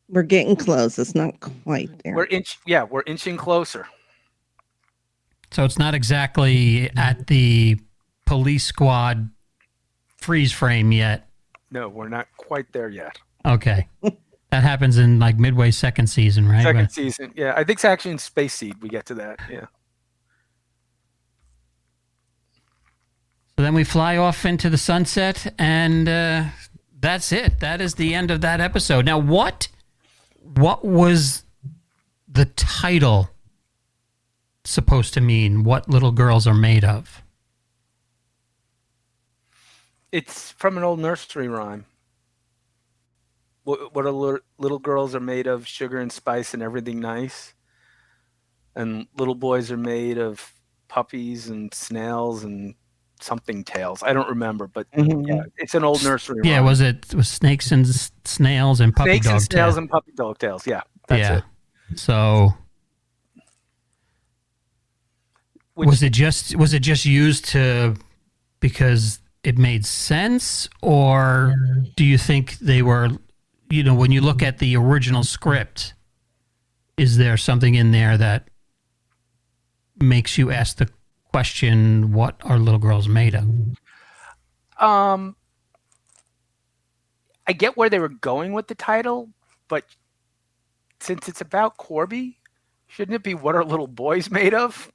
We're getting close. It's not quite there. We're inching closer. So it's not exactly at the police squad freeze frame yet. No, we're not quite there yet. Okay. That happens in like midway second season, right? Second season. Yeah, I think it's actually in Space Seed we get to that. Yeah. So then we fly off into the sunset, and that's it. That is the end of that episode. Now, what was the title supposed to mean? What little girls are made of? It's from an old nursery rhyme. What little girls are made of? Sugar and spice and everything nice. And little boys are made of puppies and snails and something tails. I don't remember, but yeah, it's an old nursery rhyme. Yeah, was snakes and snails and puppy snakes dog and snails tails? and puppy dog tails. Yeah, that's it. So was it just used to because it made sense, or do you think they were, when you look at the original script, is there something in there that makes you ask the question, what are little girls made of? I get where they were going with the title, but since it's about Corby, shouldn't it be what are little boys made of?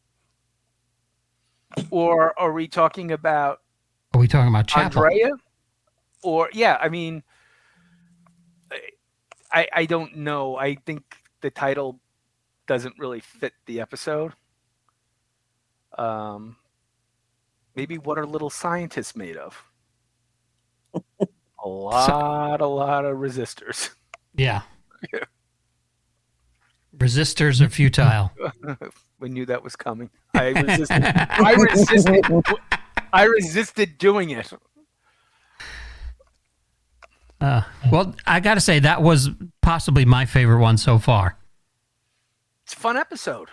Or are we talking about Chapel? Andrea? Or I mean, I don't know. I think the title doesn't really fit the episode. Maybe what are little scientists made of? A lot of resistors. Yeah. Resistors are futile. We knew that was coming. I resisted doing it. Well, I got to say that was possibly my favorite one so far. It's a fun episode.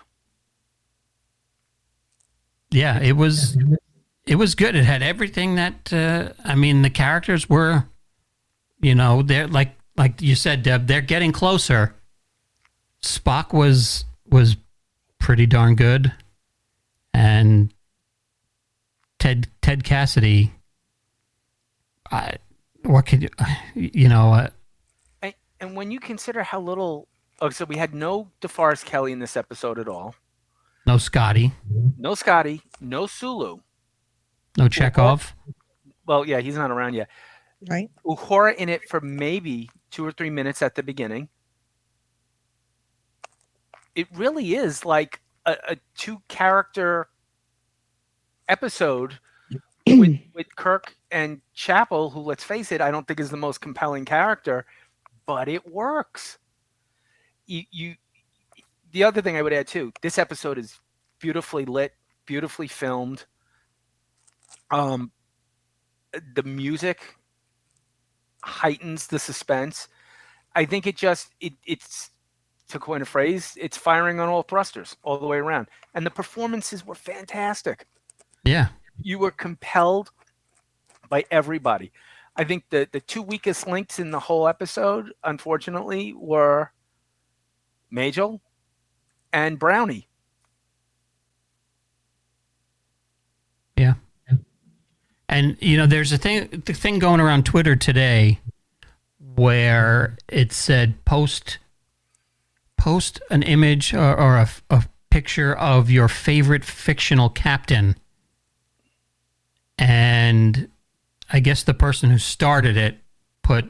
Yeah, it was good. It had everything that the characters were, they're like you said, Deb, they're getting closer. Spock was pretty darn good, and Ted Cassidy. What could you And when you consider how little, so we had no DeForest Kelley in this episode at all. No Scotty. No Scotty. No Sulu. No Chekhov. Well, yeah, he's not around yet. Right. Uhura in it for maybe 2 or 3 minutes at the beginning. It really is like a 2-character episode with Kirk and Chapel, who, let's face it, I don't think is the most compelling character, but it works. The other thing I would add too, this episode is beautifully lit, beautifully filmed. The music heightens the suspense. I think it's to coin a phrase, it's firing on all thrusters all the way around. And the performances were fantastic. Yeah. You were compelled by everybody. I think the 2 weakest links in the whole episode, unfortunately, were Majel and Brownie. Yeah. And there's the thing going around Twitter today where it said post an image or a picture of your favorite fictional captain, and I guess the person who started it put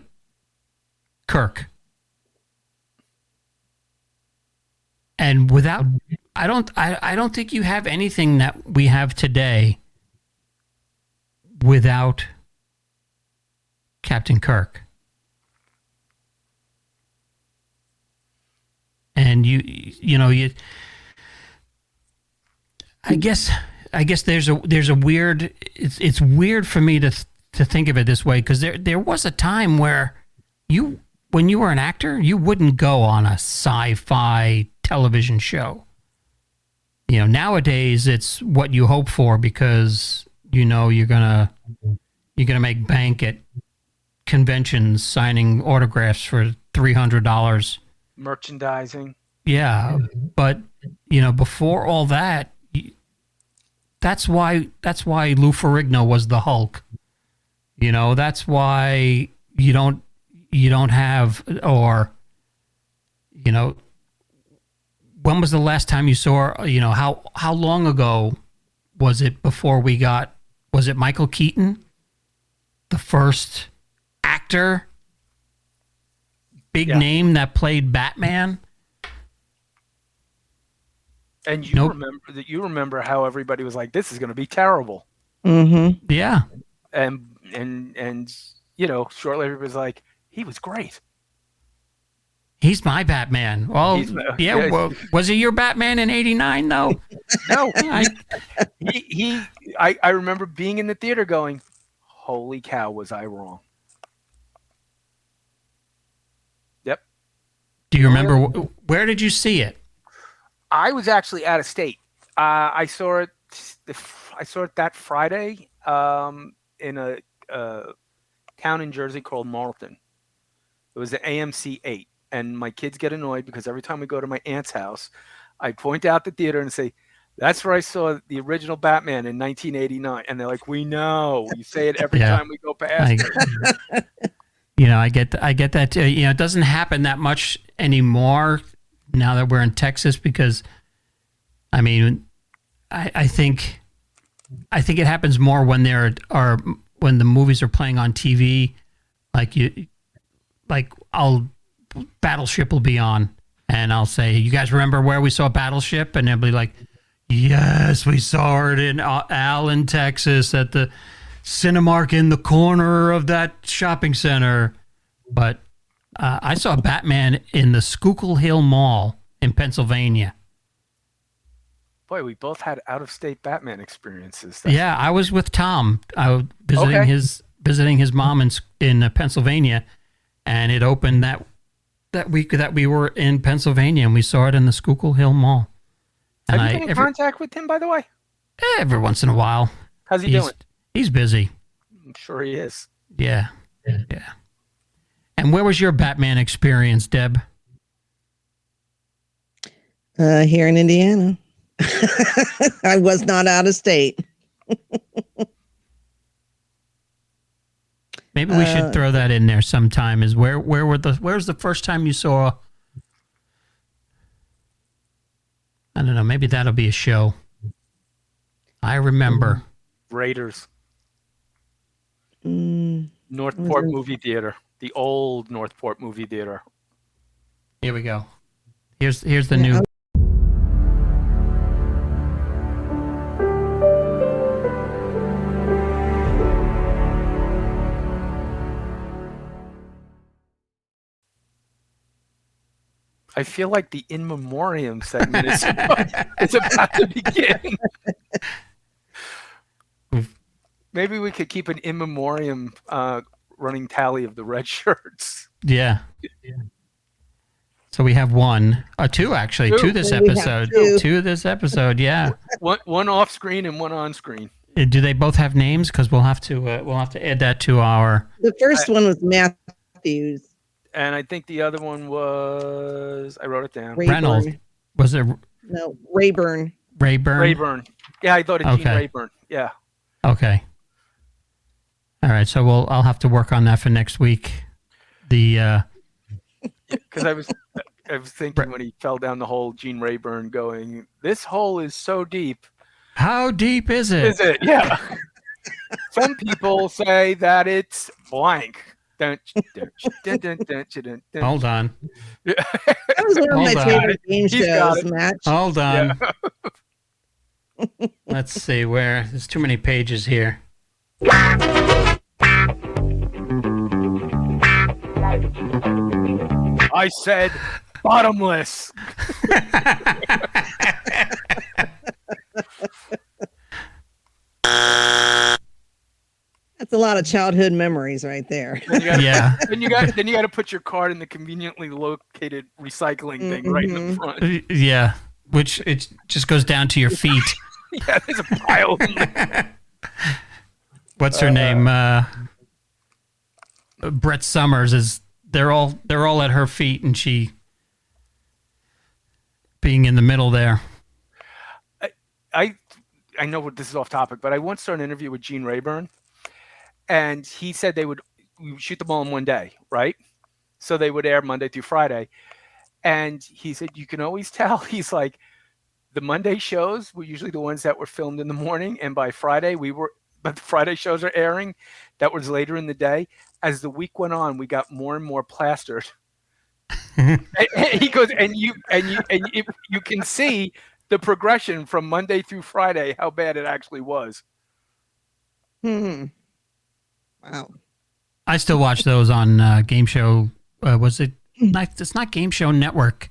Kirk. And without, I don't think you have anything that we have today without Captain Kirk. And you I guess I guess there's a weird. It's weird for me to think of it this way, because there was a time where when you were an actor, you wouldn't go on a sci-fi television show. You know, nowadays it's what you hope for, because you know you're gonna make bank at conventions signing autographs for $300. Merchandising. Yeah, but you know, before all that, that's why Lou Ferrigno was the Hulk. You know, that's why you don't have, or you know, when was the last time you saw, you know, how long ago was it before was it Michael Keaton, the first actor, big name that played Batman? And you remember how everybody was like, "This is going to be terrible." Mm-hmm. Yeah. And you know, shortly everybody was like, "He was great. He's my Batman." Well, yeah. Well, was he your Batman in '89? though? No. I remember being in the theater going, "Holy cow, was I wrong?" Yep. Do you remember where did you see it? I was actually out of state. I saw it that Friday in a town in Jersey called Marlton. It was the AMC 8, and my kids get annoyed because every time we go to my aunt's house, I point out the theater and say, "That's where I saw the original Batman in 1989." And they're like, "We know. You say it every time we go past it." You know, I get that. You know, it doesn't happen that much anymore now that we're in Texas, because, I mean, I think it happens more when when the movies are playing on TV, Battleship will be on, and I'll say, "You guys remember where we saw Battleship?" And they'll be like, "Yes, we saw it in Allen, Texas, at the Cinemark in the corner of that shopping center." But I saw Batman in the Schuylkill Hill Mall in Pennsylvania. Boy, we both had out-of-state Batman experiences. Yeah, I was with Tom. I was visiting his mom in Pennsylvania, and it opened that week that we were in Pennsylvania, and we saw it in the Schuylkill Hill Mall. And Have you been in contact with him, by the way? Every once in a while. How's he doing? He's busy. I'm sure he is. Yeah. And where was your Batman experience, Deb? Here in Indiana. I was not out of state. Maybe we should throw that in there sometime. Is where's the first time you saw? I don't know. Maybe that'll be a show. I remember Raiders. Northport Movie Theater. The old Northport Movie Theater. Here we go. Here's the new. I feel like the in memoriam segment is about to begin. Maybe we could keep an in memoriam running tally of the red shirts. Yeah. So we have two actually, two this episode. Two this episode, yeah. One off screen and one on screen. Do they both have names? Because we'll have to add that to our. The first one was Matthews. And I think the other one was, I wrote it down. Reynolds. Was it? No, Rayburn. Rayburn. Yeah, I thought it Gene Rayburn. Yeah. Okay. All right, so I'll have to work on that for next week. Because I was thinking when he fell down the hole, Gene Rayburn going, "This hole is so deep." How deep is it? Is it? Yeah. Some people say that it's blank. Hold on. That was one of my favorite game shows, Matt. Hold on. Yeah. Let's see where. There's too many pages here. I said bottomless. That's a lot of childhood memories right there. Yeah. Then you got to put your card in the conveniently located recycling thing right in the front. Yeah. Which it just goes down to your feet. Yeah, there's a pile. What's her name? Brett Summers is. They're all at her feet, and she being in the middle there. I know this is off topic, but I once saw an interview with Gene Rayburn, and he said we would shoot them all in one day, right? So they would air Monday through Friday, and he said you can always tell. He's like, the Monday shows were usually the ones that were filmed in the morning, and by Friday but the Friday shows are airing. That was later in the day. As the week went on, we got more and more plastered. And he goes, and you can see the progression from Monday through Friday, how bad it actually was. Wow. I still watch those on Game Show. Was it? It's not Game Show Network.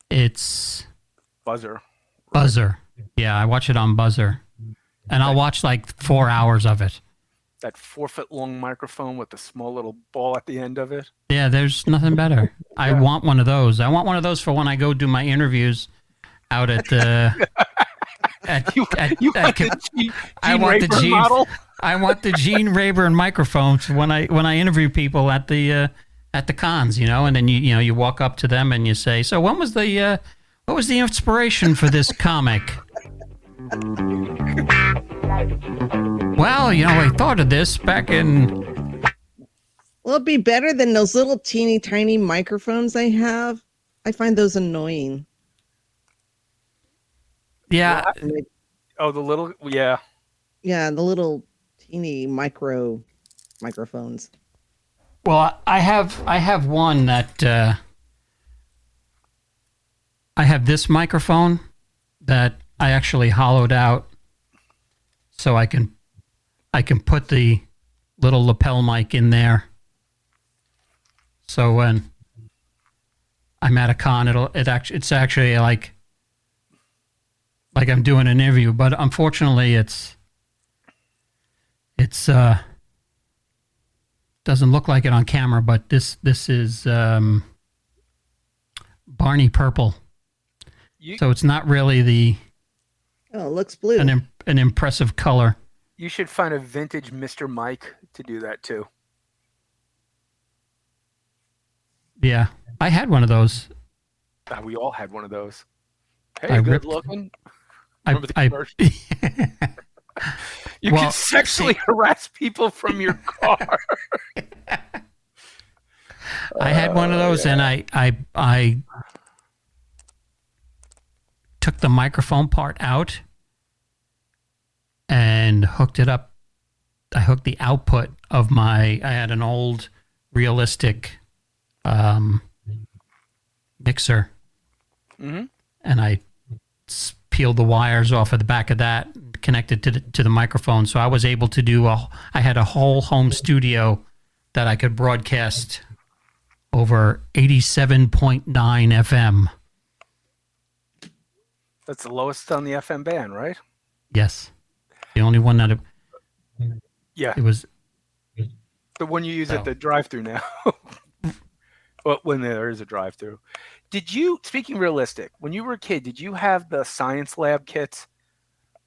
It's Buzzer. Buzzer. Yeah, I watch it on Buzzer, and I'll watch like 4 hours of it. That 4-foot long microphone with the small little ball at the end of it. Yeah, there's nothing better. I want one of those. I want one of those for when I go do my interviews out at the. I want the Gene Rayburn microphone when I interview people at the cons, and then you walk up to them and you say, "So what was the inspiration for this comic?" Well, I thought of this back in. Will it be better than those little teeny tiny microphones I have? I find those annoying. Yeah. Oh, the little, yeah. Yeah, the little teeny microphones. Well, I have one that I have this microphone that I actually hollowed out so I can put the little lapel mic in there. So when I'm at a con, it's actually like I'm doing an interview, but unfortunately it's doesn't look like it on camera, but this is Barney purple. So it's not really it looks blue. An impressive color. You should find a vintage Mr. Mike to do that too. Yeah, I had one of those. We all had one of those. Hey, good looking. Remember the commercial? You can sexually harass people from your car. I had one of those, and I took the microphone part out and hooked it up. I hooked the output of I had an old realistic mixer, and I peeled the wires off of the back of that, connected to the microphone. So I was able to I had a whole home studio that I could broadcast over 87.9 FM. That's the lowest on the FM band, right? Yes. The only one that it was the one you use at the drive-thru now. Well, when there is a drive-thru. Did you, speaking realistic, when you were a kid, did you have the science lab kits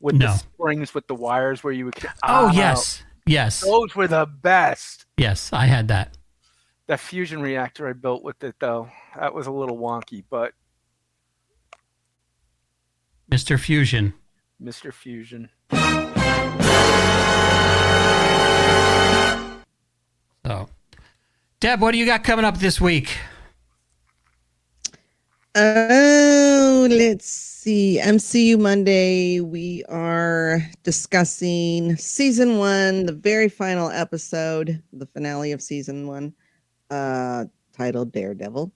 with the springs with the wires where you would... yes. Yes. Those were the best. Yes, I had that. That fusion reactor I built with it, though, that was a little wonky, but... Mr. Fusion. Mr. Fusion. So, Deb, what do you got coming up this week? Oh, let's see. MCU Monday, we are discussing season 1, the very final episode, the finale of season 1, titled Daredevil.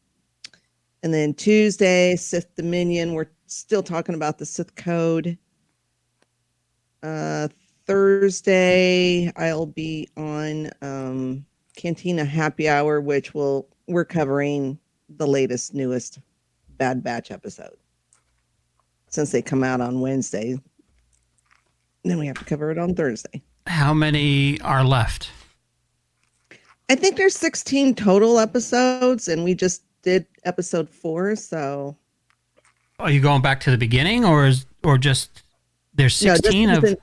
And then Tuesday, Sith Dominion, we're still talking about the Sith Code. Thursday, I'll be on Cantina Happy Hour, which we're covering the latest, newest Bad Batch episode. Since they come out on Wednesday, then we have to cover it on Thursday. how many are left? I think there's 16 total episodes, and we just did episode 4. So, Are you going back to the beginning, or just there's No, 16 just of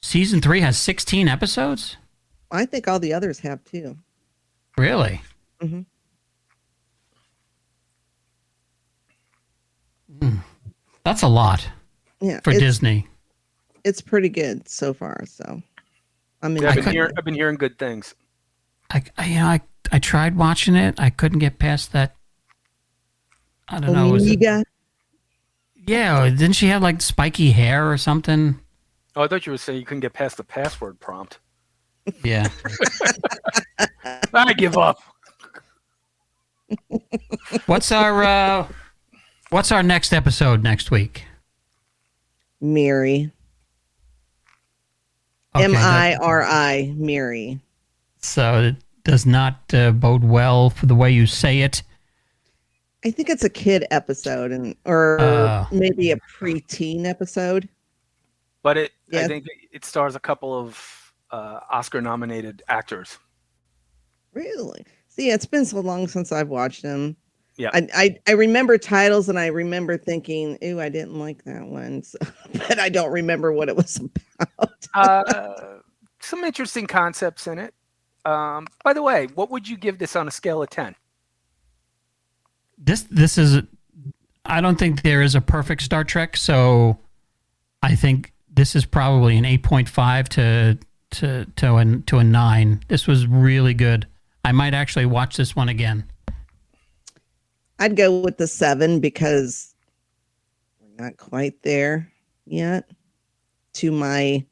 season 3 has 16 episodes? I think all the others have too. Really? Mm-hmm. That's a lot. Yeah, for Disney. It's pretty good so far. So, I've been hearing good things. I tried watching it. I couldn't get past that. I don't know. Yeah, didn't she have like spiky hair or something? Oh, I thought you were saying you couldn't get past the password prompt. Yeah. I give up. What's our next episode next week? Miri. Okay, Miri. Miri. So it does not bode well for the way you say it. I think it's a kid episode, or maybe a preteen episode. But I think it stars a couple of Oscar-nominated actors. Really? See, it's been so long since I've watched them. Yeah, I remember titles, and I remember thinking, "Ooh, I didn't like that one," so, but I don't remember what it was about. Some interesting concepts in it. By the way, what would you give this on a scale of 10? This is. I don't think there is a perfect Star Trek, so I think this is probably an 8.5 to a 9. This was really good. I might actually watch this one again. I'd go with the 7 because we're not quite there yet. To my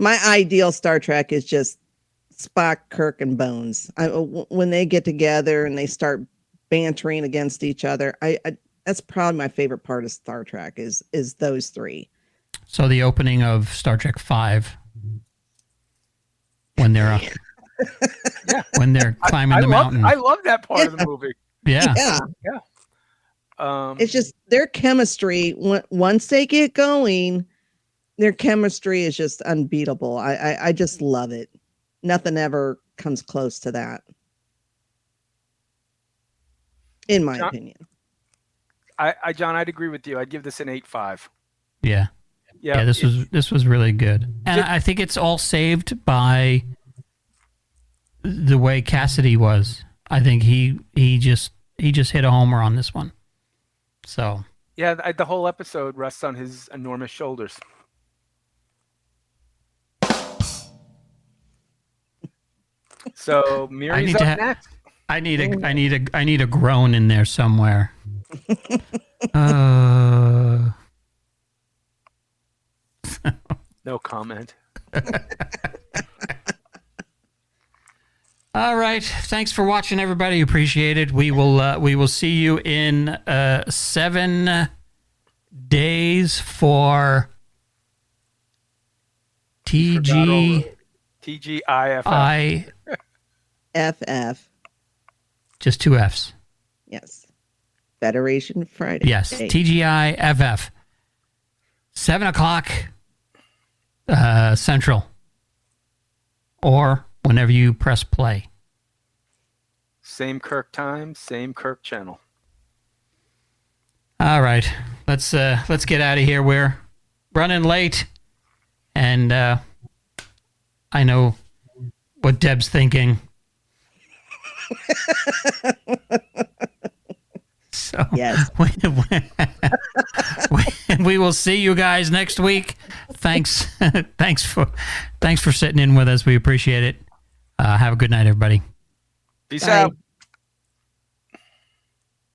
ideal Star Trek is just Spock, Kirk, and Bones. When they get together and they start bantering against each other, I that's probably my favorite part of Star Trek is those 3. So the opening of Star Trek 5, when they're when they're climbing the mountain. I love that part of the movie. Yeah. It's just their chemistry. Once they get going, their chemistry is just unbeatable. I just love it. Nothing ever comes close to that, in my opinion. John, I'd agree with you. I'd give this an 8.5. Yeah. This was really good, and I think it's all saved by the way Cassidy was. I think he just hit a homer on this one. So yeah, the whole episode rests on his enormous shoulders. So Miri's up next. I need a groan in there somewhere. No comment. All right. Thanks for watching, everybody. Appreciate it. We will see you in 7 days for TGIFF. FF. Just 2 Fs. Yes. Federation Friday. Yes. TGIFF. 7 o'clock Central. Or whenever you press play. Same Kirk time, same Kirk channel. All right. Let's get out of here. We're running late. And I know what Deb's thinking. So yes. We will see you guys next week. Thanks for sitting in with us. We appreciate it. Have a good night, everybody. Peace out.